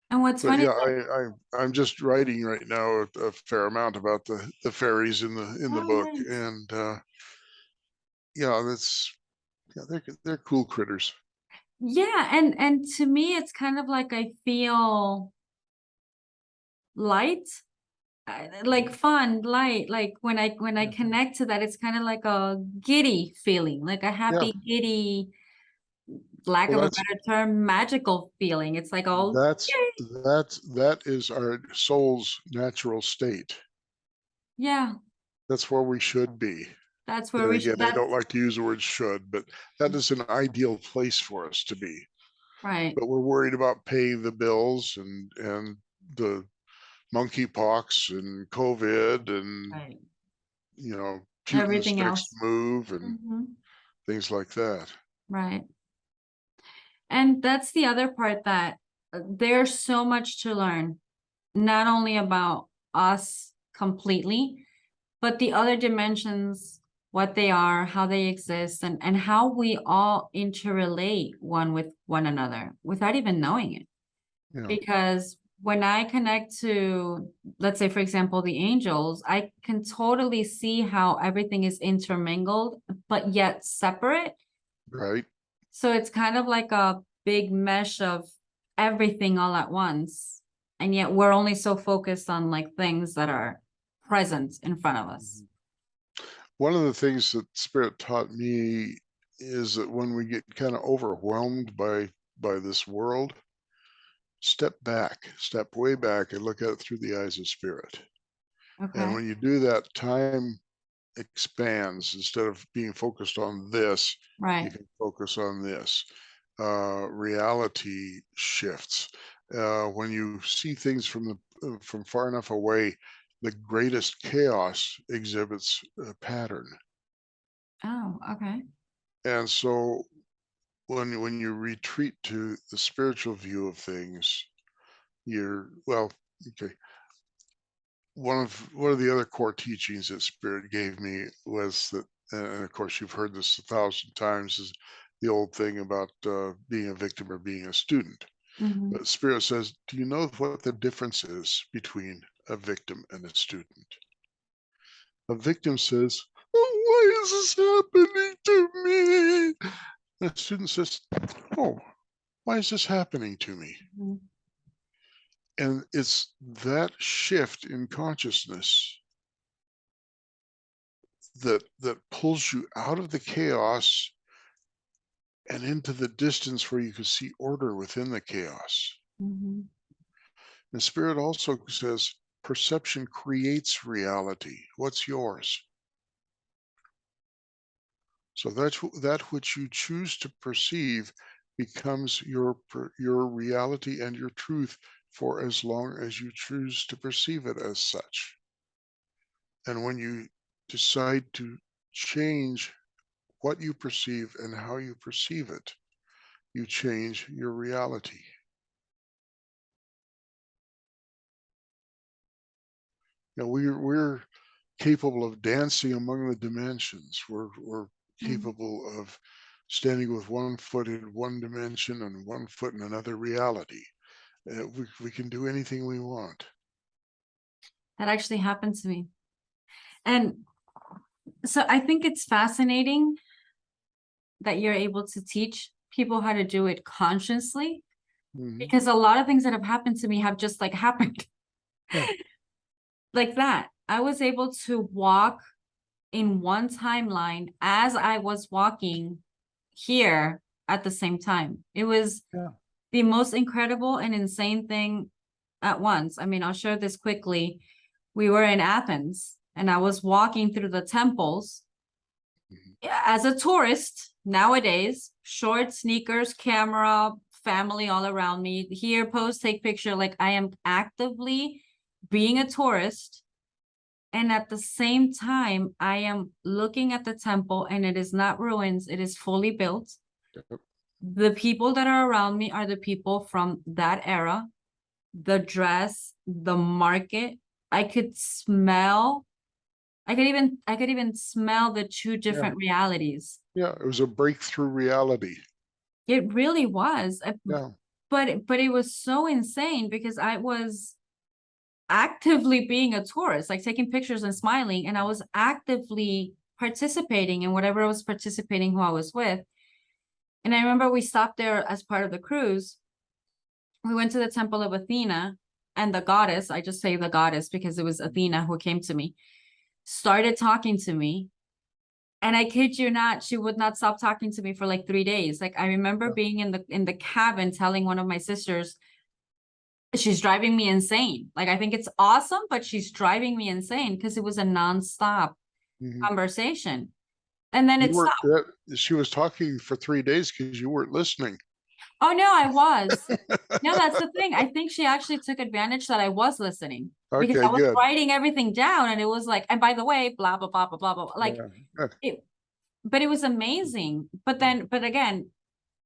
And what's But funny yeah, is that, I'm just writing right now a fair amount about the fairies in the oh, book, nice. and yeah, that's yeah, they're cool critters. Yeah, and to me, it's kind of like I feel light, like fun, light. Like when I Yeah, connect to that, it's kind of like a giddy feeling, like a yeah. happy, giddy, lack Well, of a better term, magical feeling. It's like all, yay. that is our soul's natural state. Yeah, That's where we should be. that's where And we again, should. I That's don't like to use the word should, but that is an ideal place for us to be. right, But we're worried about paying the bills and the monkeypox and COVID and right. Putin's Everything next else. move and Hmm. things like that. Right. And that's the other part, that there's so much to learn, not only about us completely, but the other dimensions, what they are, how they exist, and how we all interrelate one with one another without even knowing it. Yeah, Because when I connect to, let's say, for example, the angels, I can totally see how everything is intermingled, but yet separate. right. So it's kind of like a big mesh of everything all at once. And yet we're only so focused on like things that are present in front of us. Mhm. One of the things that Spirit taught me is that when we get kind of overwhelmed by this world, step way back and look at it through the eyes of Spirit. And Okay. when you do that, time expands. Instead of being focused on this, you Right. can focus on this. Reality shifts. When you see things from far enough away, the greatest chaos exhibits a pattern. Oh, okay. And so when you retreat to the spiritual view of things, you're well, okay. One of the other core teachings that Spirit gave me was that, and of course you've heard this 1,000 times, is the old thing about being a victim or being a student. Mm-hmm. But Spirit says, do you know what the difference is between a victim and a student? A victim says, oh, why is this happening to me? And a student says, oh, why is this happening to me? Mm-hmm. And it's that shift in consciousness that pulls you out of the chaos and into the distance where you can see order within the chaos. Mm-hmm. And Spirit also says perception creates reality. What's yours? So that which you choose to perceive becomes your reality and your truth for as long as you choose to perceive it as such. And when you decide to change what you perceive and how you perceive it, you change your reality. We're capable of dancing among the dimensions. We're Mm-hmm. capable of standing with one foot in one dimension and one foot in another reality. We can do anything we want. That actually happened to me. And So I think it's fascinating that you're able to teach people how to do it consciously, Mhm. because a lot of things that have happened to me have just like happened Yeah. like that. I was able to walk in one timeline as I was walking here at the same time. It was Yeah. the most incredible and insane thing at once. I mean, I'll share this quickly. We were in Athens and I was walking through the temples Mhm. as a tourist nowadays, short sneakers, camera, family all around me. Here, post, take picture. Like I am actively being a tourist. And at the same time, I am looking at the temple and it is not ruins, it is fully built. Yep. The people that are around me are the people from that era, the dress, the market. I could smell, I could even smell the two Yeah. different realities. Yeah. It was a breakthrough reality. It really was. Yeah. But it was so insane because I was actively being a tourist, like taking pictures and smiling, and I was actively participating in whatever I was participating who I was with. And I remember we stopped there as part of the cruise. We went to the temple of Athena, and the goddess, I just say the goddess because it was Athena who came to me, started talking to me. And I kid you not, she would not stop talking to me for like 3 days. Like I remember Yeah. being in the cabin telling one of my sisters, she's driving me insane. Like I think it's awesome, but she's driving me insane because it was a nonstop Mhm. conversation. And then You it weren't stopped. that she was talking for 3 days because you weren't listening. Oh no, I was. No, that's the thing. I think she actually took advantage that I was listening because Okay, I was good. writing everything down and it was like, and by the way, blah, blah, blah, blah, blah, blah. Like Yeah. Good. it, but it was amazing. But again,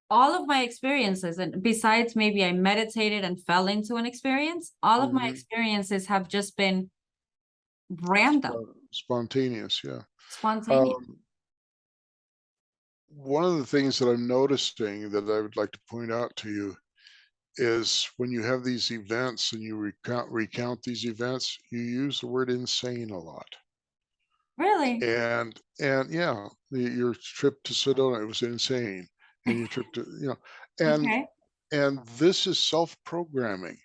all of my experiences, and besides maybe I meditated and fell into an experience, all of my Mhm. experiences have just been random, Spontaneous, yeah. spontaneous. Um, one of the things that I'm noticing that I would like to point out to you is when you have these events and you recount these events, you use the word insane a lot. Really? And yeah, your trip to Sedona, it was insane. And your trip to, and Okay. and this is self-programming.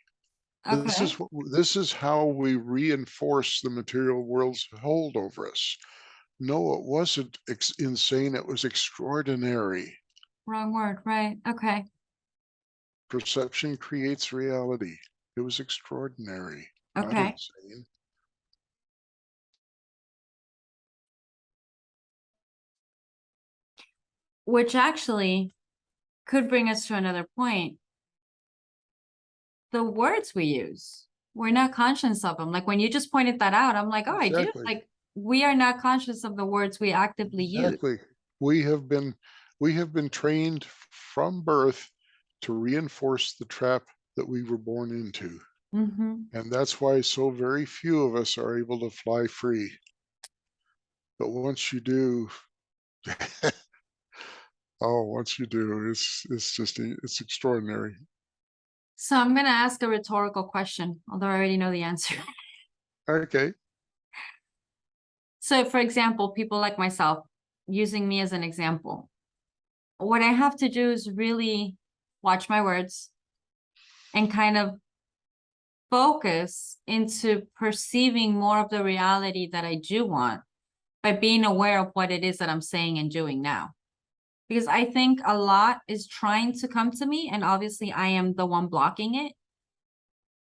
Okay. This is how we reinforce the material world's hold over us. No, it wasn't insane. It was extraordinary. Wrong word. Right. Okay. Perception creates reality. It was extraordinary, not Okay. insane. Which actually could bring us to another point. The words we use, we're not conscious of them. Like when you just pointed that out, I'm like, oh, I do. Exactly. Like we are not conscious of the words we actively use. Exactly. We have been we have been trained from birth to reinforce the trap that we were born into. Mm-hmm. And that's why so very few of us are able to fly free. But once you do, oh, once you do, it's just it's extraordinary. So I'm gonna ask a rhetorical question, although I already know the answer. Okay. So for example, people like myself, using me as an example, what I have to do is really watch my words and kind of focus into perceiving more of the reality that I do want by being aware of what it is that I'm saying and doing now. Because I think a lot is trying to come to me, and obviously I am the one blocking it.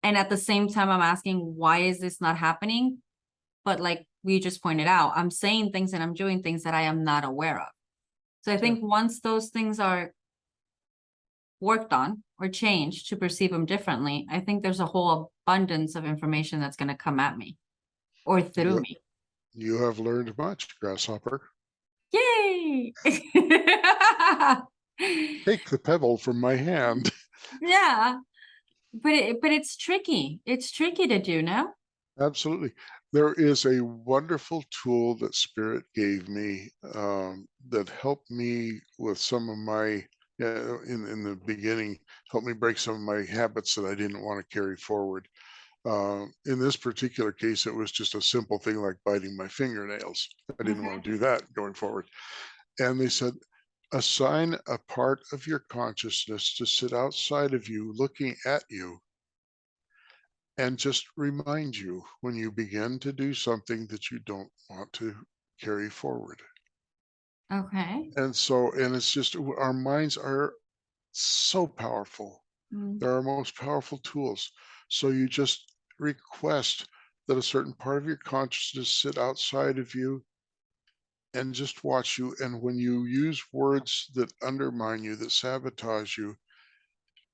And at the same time, I'm asking, why is this not happening? But like we just pointed out, I'm saying things and I'm doing things that I am not aware of. So I Yeah. think once those things are worked on or changed to perceive them differently, I think there's a whole abundance of information that's going to come at me or through You me. you have learned much, grasshopper. Yay! Take the pebble from my hand. Yeah, but it's tricky. It's tricky to do now. Absolutely. There is a wonderful tool that Spirit gave me that helped me with some of my, in the beginning, helped me break some of my habits that I didn't want to carry forward. In this particular case, it was just a simple thing like biting my fingernails. I didn't want to do that going forward. And they said, assign a part of your consciousness to sit outside of you, looking at you, and just remind you when you begin to do something that you don't want to carry forward. Okay. And so, and it's just our minds are so powerful. Mm. They're our most powerful tools. So you just request that a certain part of your consciousness sit outside of you and just watch you. And when you use words that undermine you, that sabotage you,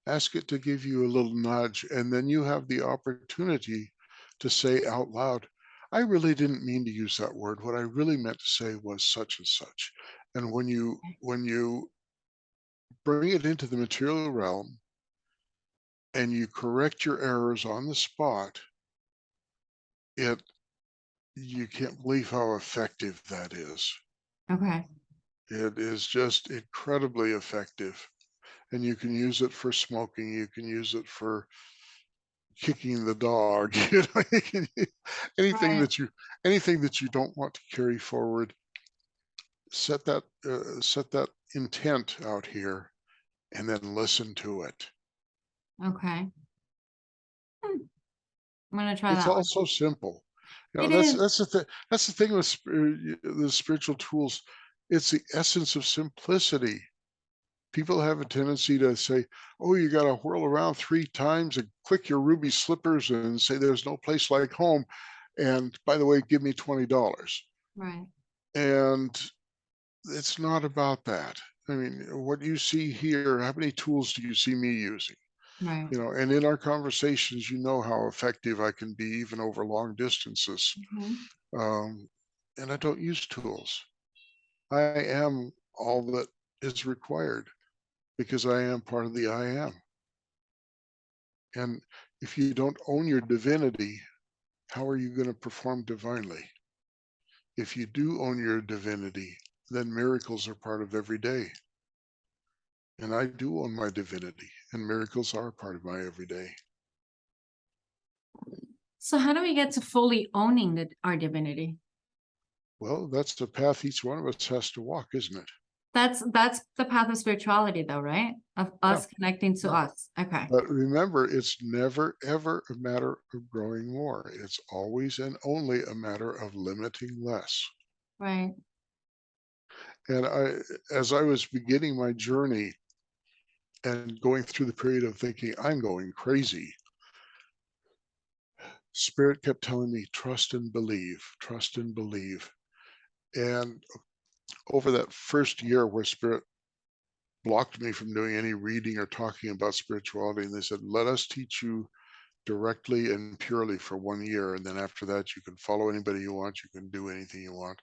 ask it to give you a little nudge. And then you have the opportunity to say out loud, I really didn't mean to use that word. What I really meant to say was such and such. And when you bring it into the material realm and you correct your errors on the spot, it you can't believe how effective that is. Okay. It is just incredibly effective. And you can use it for smoking, you can use it for kicking the dog, you know, you can, anything Right. that you anything that you don't want to carry forward, set that intent out here and then listen to it. Okay. Hmm, I'm gonna try It's that one. all so simple. You know, It is. that's the thing with the spiritual tools. It's the essence of simplicity. People have a tendency to say, "Oh, you got to whirl around 3 times and click your ruby slippers and say there's no place like home. And by the way, give me $20." Right. And it's not about that. I mean, what you see here, how many tools do you see me using? Right. You know, and in our conversations, you know how effective I can be even over long distances. Mhm. Um, and I don't use tools. I am all that is required because I am part of the I am. And if you don't own your divinity, how are you going to perform divinely? If you do own your divinity, then miracles are part of every day. And I do own my divinity, and miracles are part of my everyday. So how do we get to fully owning our divinity? Well, that's the path each one of us has to walk, isn't it? That's the path of spirituality though, right? Of Yeah, us connecting to yeah. us. Okay. But remember, it's never, ever a matter of growing more. It's always and only a matter of limiting less. Right. And as I was beginning my journey and going through the period of thinking, I'm going crazy, Spirit kept telling me, trust and believe, trust and believe. And over that first year where Spirit blocked me from doing any reading or talking about spirituality, and they said, let us teach you directly and purely for 1 year. And then after that, you can follow anybody you want, you can do anything you want.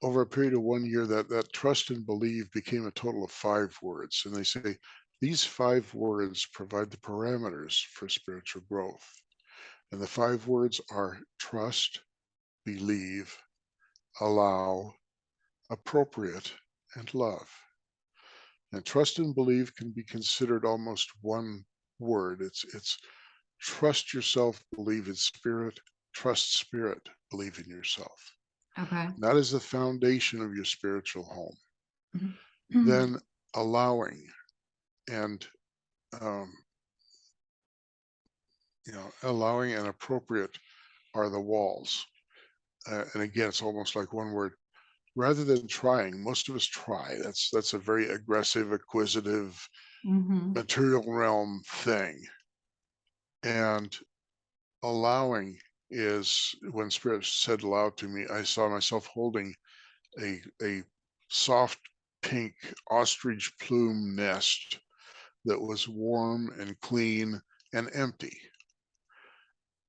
Over a period of 1 year, that trust and believe became a total of 5 words. And they say, these 5 words provide the parameters for spiritual growth. And the 5 words are trust, believe, allow, appropriate, and love. And trust and believe can be considered almost one word. It's trust yourself, believe in spirit, trust spirit, believe in yourself. Okay. And that is the foundation of your spiritual home. Mhm. Then allowing and um, allowing and appropriate are the walls. And again, it's almost like one word. Rather than trying, most of us try. That's a very aggressive, acquisitive, Mhm. material realm thing. And allowing is when Spirit said aloud to me, I saw myself holding a soft pink ostrich plume nest that was warm and clean and empty.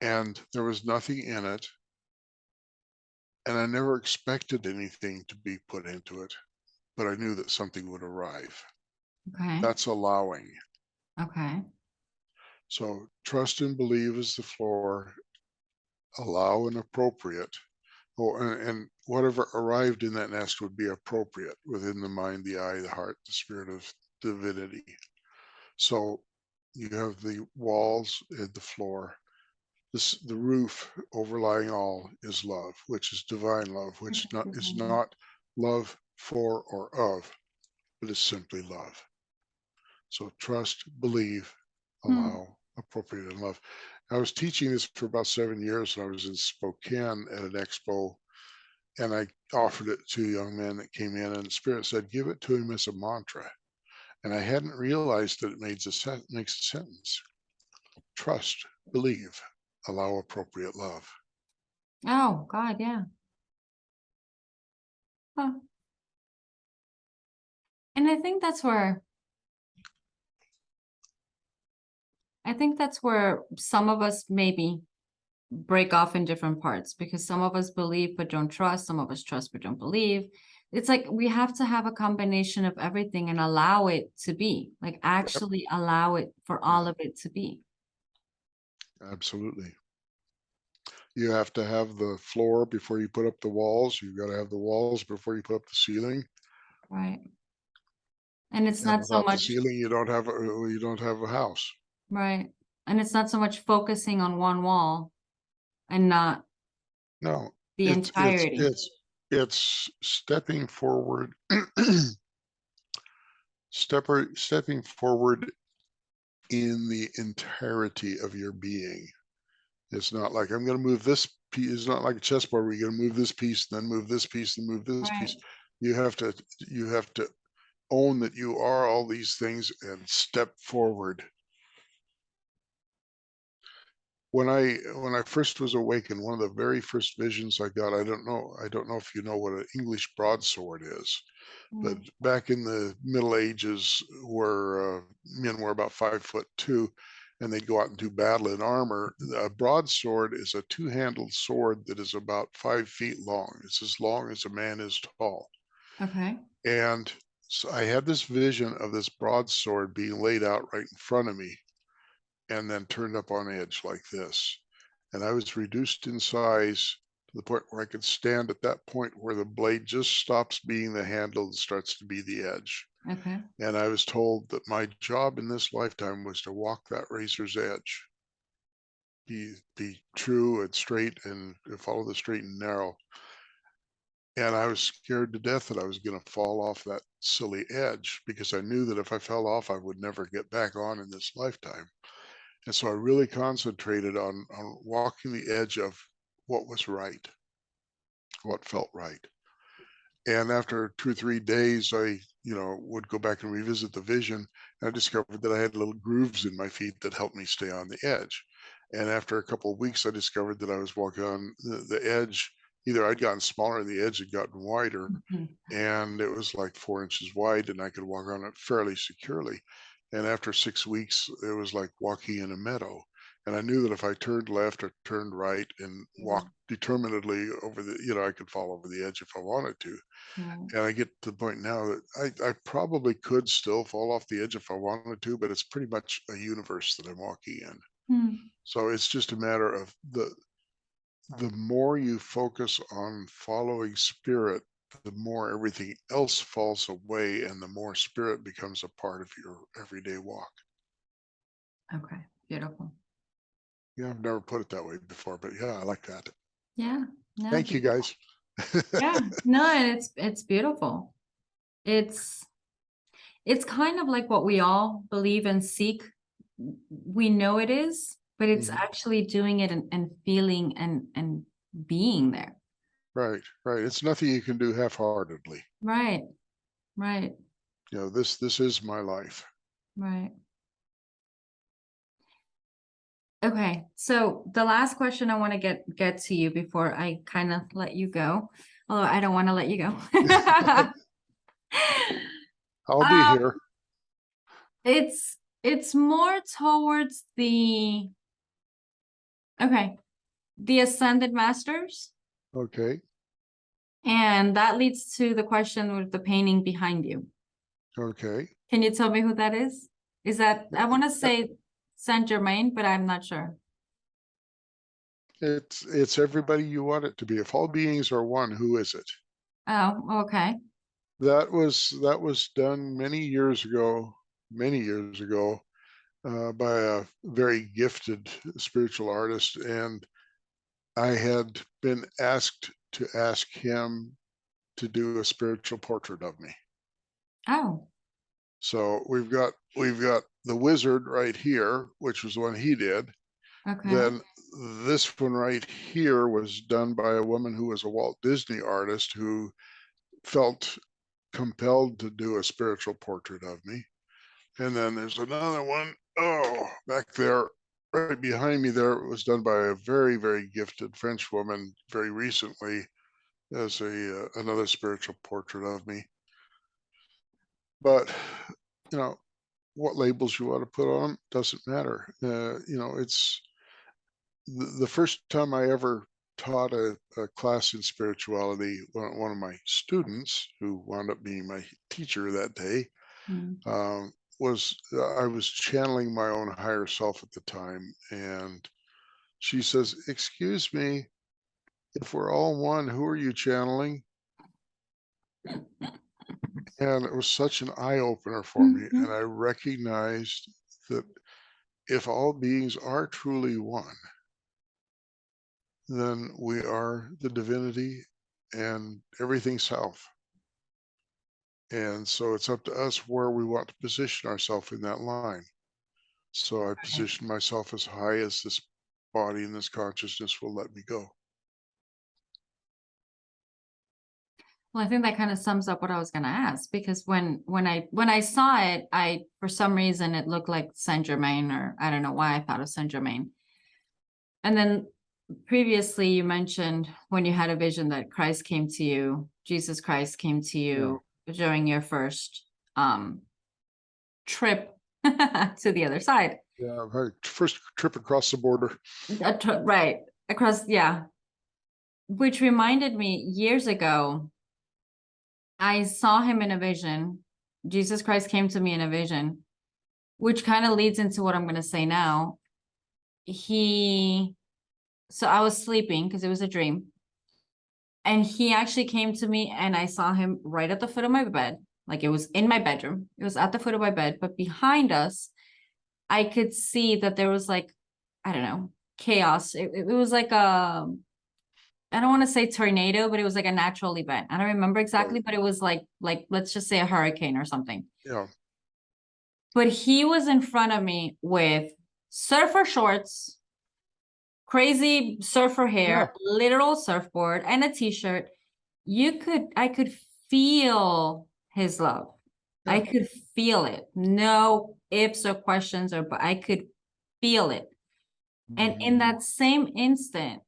And there was nothing in it. And I never expected anything to be put into it, but I knew that something would arrive. Okay. That's allowing. Okay. So trust and believe is the floor, allow and appropriate. Oh, and whatever arrived in that nest would be appropriate within the mind, the eye, the heart, the spirit of divinity. So you have the walls and the floor. the roof overlying all is love, which is divine love, which is not love for or of, but is simply love. So trust, believe, Hmm. allow, appropriate, and love. I was teaching this for about 7 years, and I was in Spokane at an expo, and I offered it to a young man that came in, and Spirit said, give it to him as a mantra. And I hadn't realized that it makes a sentence. Trust, believe, allow appropriate love. Oh God, yeah. Huh. And I think that's where some of us maybe break off in different parts, because some of us believe but don't trust, some of us trust but don't believe. It's like we have to have a combination of everything and allow it to be, like Yep. actually allow it for all Yeah, of it to be. absolutely. You have to have the floor before you put up the walls. You've got to have the walls before you put up the ceiling. Right. And it's And not so without the much, ceiling, you don't have a house. right. And it's not so much focusing on one wall and not No, the it's it's entirety. it's it's stepping forward, stepping forward in the entirety of your being. It's not like I'm going to move this piece. It's not like a chessboard where you're going to move this piece, then move this piece, and move this Right. piece. You have to own that you are all these things and step forward. When I first was awakened, one of the very first visions I got, I don't know if you know what an English broadsword is, but Mm. back in the Middle Ages, where men were about 5'2", and they'd go out and do battle in armor. A broadsword is a two-handled sword that is about 5 feet long. It's as long as a man is tall. Okay. And so I had this vision of this broadsword being laid out right in front of me and then turned up on edge like this. And I was reduced in size to the point where I could stand at that point where the blade just stops being the handle and starts to be the edge. Okay. And I was told that my job in this lifetime was to walk that razor's edge, be true and straight and follow the straight and narrow. And I was scared to death that I was going to fall off that silly edge, because I knew that if I fell off, I would never get back on in this lifetime. And so I really concentrated on walking the edge of what was right, what felt right. And after 2 or 3 days, I, would go back and revisit the vision. And I discovered that I had little grooves in my feet that helped me stay on the edge. And after a couple of weeks, I discovered that I was walking on the edge. Either I'd gotten smaller, the edge had gotten wider, Mhm. and it was like 4 inches wide, and I could walk on it fairly securely. And after 6 weeks, it was like walking in a meadow. And I knew that if I turned left or turned right and Yeah. walked determinedly over I could fall over the edge if I wanted to. Right. And I get to the point now that I probably could still fall off the edge if I wanted to, but it's pretty much a universe that I'm walking in. Hmm. So it's just a matter of the more you focus on following spirit, the more everything else falls away and the more spirit becomes a part of your everyday walk. Okay. Beautiful. Yeah, I've never put it that way before, but yeah, I like that. Yeah. No, Thank you guys. yeah. No, and it's beautiful. It's it's kind of like what we all believe and seek. We know it is, but it's Mhm. actually doing it and feeling and being there. Right, right. It's nothing you can do half-heartedly. Right. Right. This is my life. Right. Okay. So the last question I want to get to you before I kind of let you go. Although I don't want to let you go. I'll be Um, here. it's more towards the the ascended masters, Okay, and that leads to the question with the painting behind you. okay. Can you tell me who that is? Is that, I want to Uh, say Saint Germain, but I'm not sure. It's everybody you want it to be. If all beings are one, who is it? Oh, okay. That was done many years ago, by a very gifted spiritual artist, and I had been asked to ask him to do a spiritual portrait of me. Oh, So we've got the wizard right here, which was one he did. okay. Then this one right here was done by a woman who was a Walt Disney artist who felt compelled to do a spiritual portrait of me. And then there's another one, oh, back there, right behind me there. It was done by a very, very gifted French woman very recently as a another spiritual portrait of me. But, you know, what labels you want to put on 'em doesn't matter. It's the first time I ever taught a class in spirituality, one of my students, who wound up being my teacher that day, Mm. was I was channeling my own higher self at the time, and she says, "Excuse me, if we're all one, who are you channeling?" And it was such an eye opener for me, and Mhm. I recognized that if all beings are truly one, then we are the divinity and everything south. And so it's up to us where we want to position ourselves in that line. So I Right. position myself as high as this body and this consciousness will let me go. Well, I think that kind of sums up what I was going to ask, because when I saw it, I, for some reason, it looked like Saint Germain, or I don't know why I thought of Saint Germain. And then previously you mentioned when you had a vision that Christ came to you, Jesus Christ came to Yeah. you during your first trip to the other side. Yeah. My first trip across the border. Right. Across, yeah. Which reminded me, years ago, I saw him in a vision. Jesus Christ came to me in a vision, which kind of leads into what I'm going to say now. So I was sleeping because it was a dream. And he actually came to me, and I saw him right at the foot of my bed. Like, it was in my bedroom. It was at the foot of my bed. But behind us, I could see that there was, like, I don't know, chaos. It was like I don't want to say tornado, but it was like a natural event. I don't remember Right. exactly, but it was like let's just say a hurricane or something. Yeah. But he was in front of me with surfer shorts, crazy surfer Yeah. hair, literal surfboard, and a t-shirt. I could feel his love. I Yeah. could feel it. No ifs or questions, but I could feel it. And in Mhm. that same instant,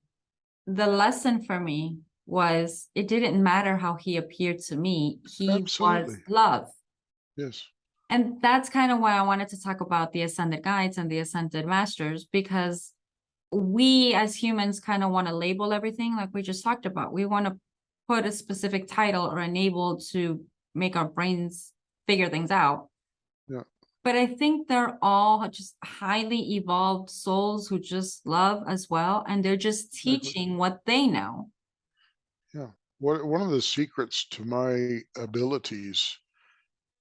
the lesson for me was it didn't matter how he appeared to me. He was Absolutely. love. Yes. And that's kind of why I wanted to talk about the ascended guides and the ascended masters, because we as humans kind of want to label everything like we just talked about. We want to put a specific title or enable to make our brains figure things out. Yeah. But I think they're all just highly evolved souls who just love as well. And they're just Exactly. teaching what they know. Yeah. One of the secrets to my abilities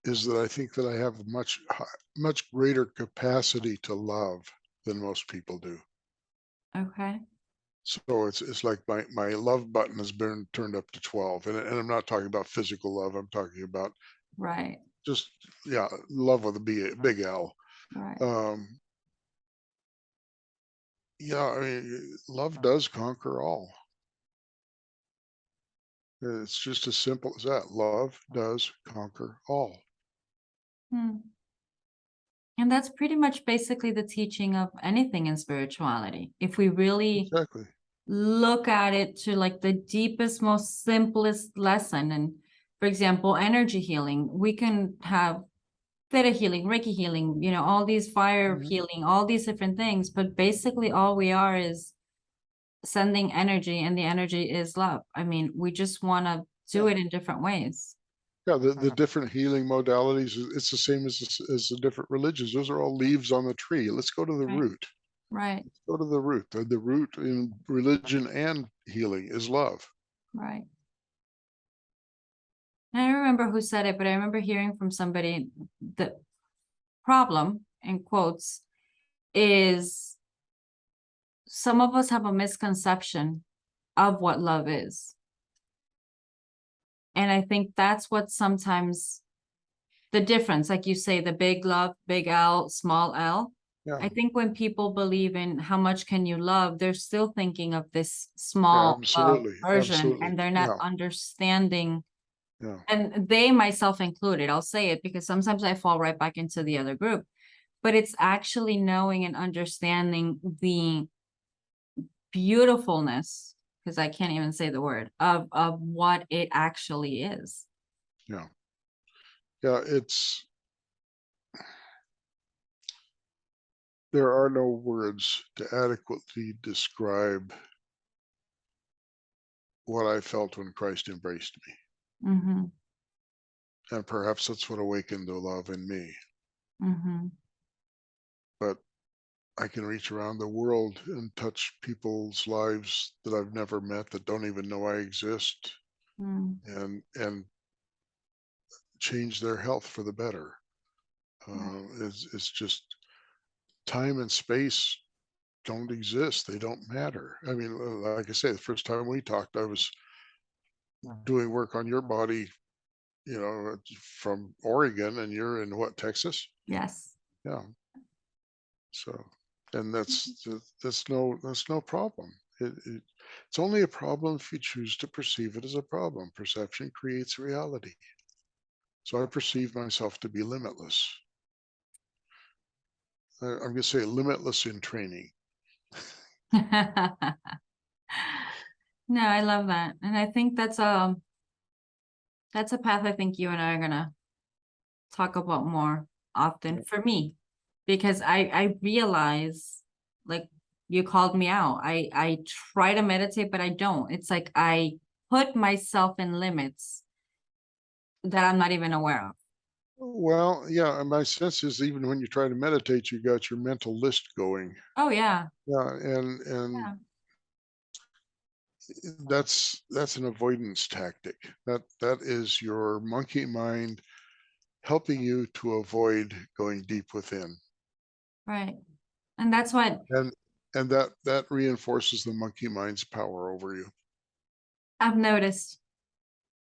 is that I think that I have much greater capacity to love than most people do. Okay. So it's like my love button has been turned up to 12, and I'm not talking about physical love. I'm talking about Right. just, yeah, love with a big L. Right. Um, yeah, I mean, love does conquer all. It's just as simple as that. Love does conquer all. Hmm. And that's pretty much basically the teaching of anything in spirituality. If we really Exactly. look at it to like the deepest, most simplest lesson. And for example, energy healing, we can have theta healing, Reiki healing, all these fire Mhm. healing, all these different things. But basically, all we are is sending energy, and the energy is love. I mean, we just want to do Yeah. it in different ways. Yeah, the different healing modalities, it's the same as the different religions. Those are all leaves on the tree. Let's go to the Right. root. Right. Let's go to the root. The root in religion and healing is love. Right. And I don't remember who said it, but I remember hearing from somebody the problem, in quotes, is some of us have a misconception of what love is. And I think that's what sometimes the difference, like you say, the big love, big L, small L. Yeah, I think when people believe in how much can you love, they're still thinking of this small absolutely, version, absolutely. and they're not understanding. Yeah. And they, myself included, I'll say it because sometimes I fall right back into the other group, but it's actually knowing and understanding the beautifulness, because I can't even say the word, of what it actually is. Yeah. Yeah. There are no words to adequately describe what I felt when Christ embraced me. Mm-hmm. And perhaps that's what awakened the love in me. Mm-hmm. But I can reach around the world and touch people's lives that I've never met, that don't even know I exist, Mm. and change their health for the better. It's just time and space don't exist. They don't matter. I mean, like I say, the first time we talked, I was doing work on your body, from Oregon, and you're in what, Texas? Yes. Yeah. So, and that's no problem. It's only a problem if you choose to perceive it as a problem. Perception creates reality. So I perceive myself to be limitless. I'm going to say limitless in training. No, I love that. And I think that's a path I think you and I are gonna talk about more often Yeah. for me, because I realize, like, you called me out. I try to meditate, but I don't. It's like I put myself in limits that I'm not even aware of. Well, yeah, and my sense is even when you try to meditate, you got your mental list going. Oh yeah. Yeah, and Yeah. that's an avoidance tactic. That is your monkey mind helping you to avoid going deep within. Right. And that's what And that reinforces the monkey mind's power over you. I've noticed.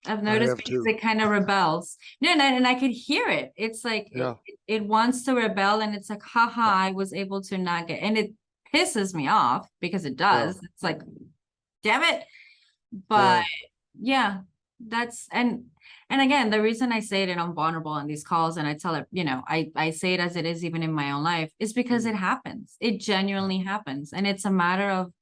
I've I noticed have because too. it kind of rebels. No, and I could hear it. It's like Yeah. it wants to rebel, and it's like, haha, Yeah. I was able to not get, and it pisses me off because it Yeah. does. It's like, damn it. But Yeah. yeah, that's and again, the reason I say it and I'm vulnerable on these calls and I tell it, I say it as it is even in my own life, is because it happens. It genuinely happens. And it's a matter of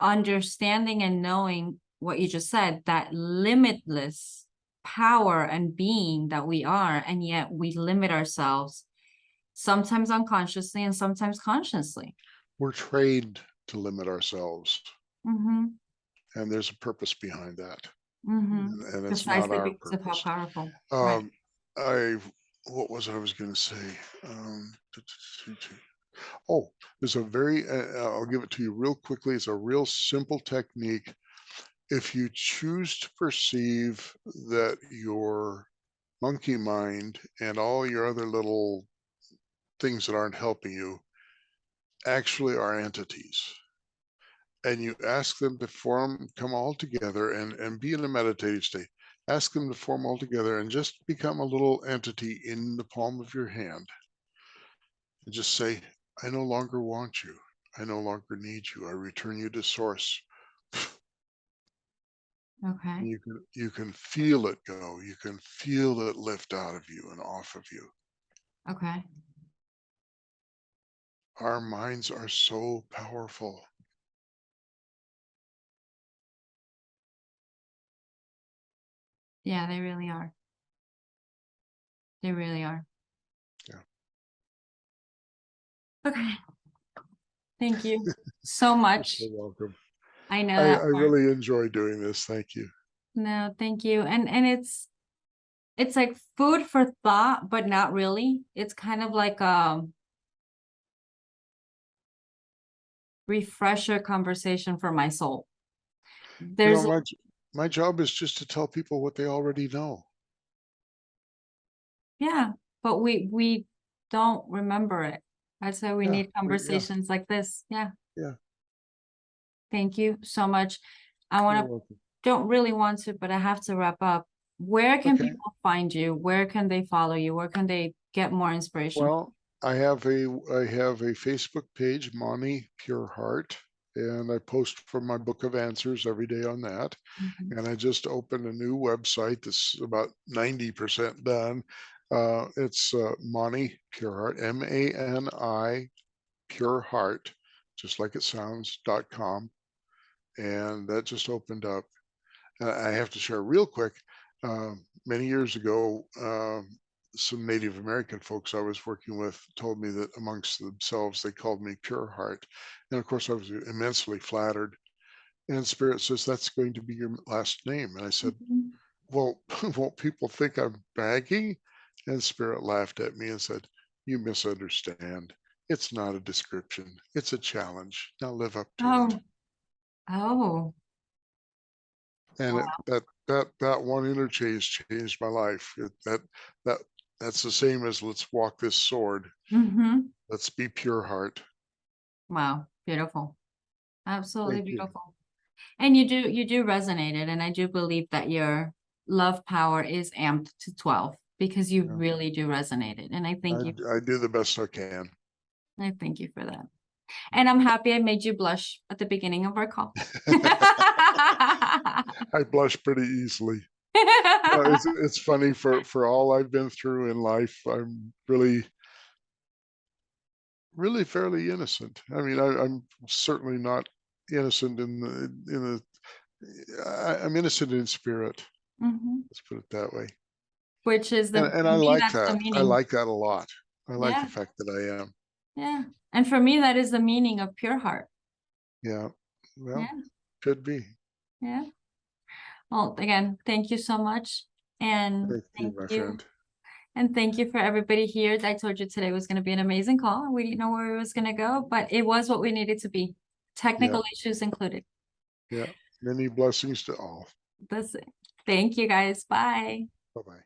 understanding and knowing what you just said, that limitless power and being that we are, and yet we limit ourselves, sometimes unconsciously and sometimes consciously. We're trained to limit ourselves, Mm-hmm. and there's a purpose behind that. Mm-hmm. And it's not Precisely our because of how purpose. powerful. Right. Um, I what was it I was going to say? Oh, there's a very I'll give it to you real quickly. It's a real simple technique. If you choose to perceive that your monkey mind and all your other little things that aren't helping you actually are entities, and you ask them to come all together and be in a meditative state, ask them to form all together and just become a little entity in the palm of your hand, and just say, I no longer want you. I no longer need you. I return you to source. Okay. And you can feel it go. You can feel it lift out of you and off of you. Okay. Our minds are so powerful. Yeah, they really are. They really are. Yeah. Okay. Thank you so You're much. so welcome. I know I that part. really enjoy doing this. Thank you. No, thank you. And it's like food for thought, but not really. It's kind of like refresher conversation for my soul. You know, There's my job is just to tell people what they already know. yeah, but we don't remember it. That's why we Yeah, need conversations like this. Yeah. yeah. Thank you so much. I You're want to, welcome. don't really want to, but I have to wrap up. Where can Okay. people find you? Where can they follow you? Where can they get more inspiration? Well, I have a Facebook page, Mani Pureheart, and I post from my book of answers every day on that. Mhm. And I just opened a new website that's about 90% done. It's Mani Pureheart, MANI Pureheart, just like it sounds, .com. And that just opened up. I have to share real quick. Many years ago, some Native American folks I was working with told me that amongst themselves they called me Pure Heart, and of course I was immensely flattered. And Spirit says that's going to be your last name, and I said, Mhm. "Well, won't people think I'm bragging?" And Spirit laughed at me and said, "You misunderstand. It's not a description. It's a challenge. Now live up to it." Oh, oh, And that one interchange changed my life. That that's the same as let's walk this sword. hmm. Let's be pure heart. Wow, beautiful. Absolutely Thank you. beautiful. And you do resonate it. And I do believe that your love power is amped to 12 because you Yeah, really do resonate it. And I do the best I can. I thank you for that. And I'm happy I made you blush at the beginning of our call. I blush pretty easily. It's funny for all I've been through in life. I'm really fairly innocent. I mean, I'm certainly not innocent I'm innocent in spirit. Mhm. Let's put it that way. Which is And for I me, like that's the that. I meaning. like that a lot. I like the Yeah, fact that I am. yeah. And for me, that is the meaning of pure heart. Yeah. Well, Yeah, could be. yeah. Well, again, thank you so much. And Thank you, thank my you. friend. And thank you for everybody here. I told you today was going to be an amazing call. We didn't know where it was going to go, but it was what we needed to be. Yeah. Technical issues included. Yeah. Many blessings to all. That's it. Thank you guys. Bye. Bye-bye.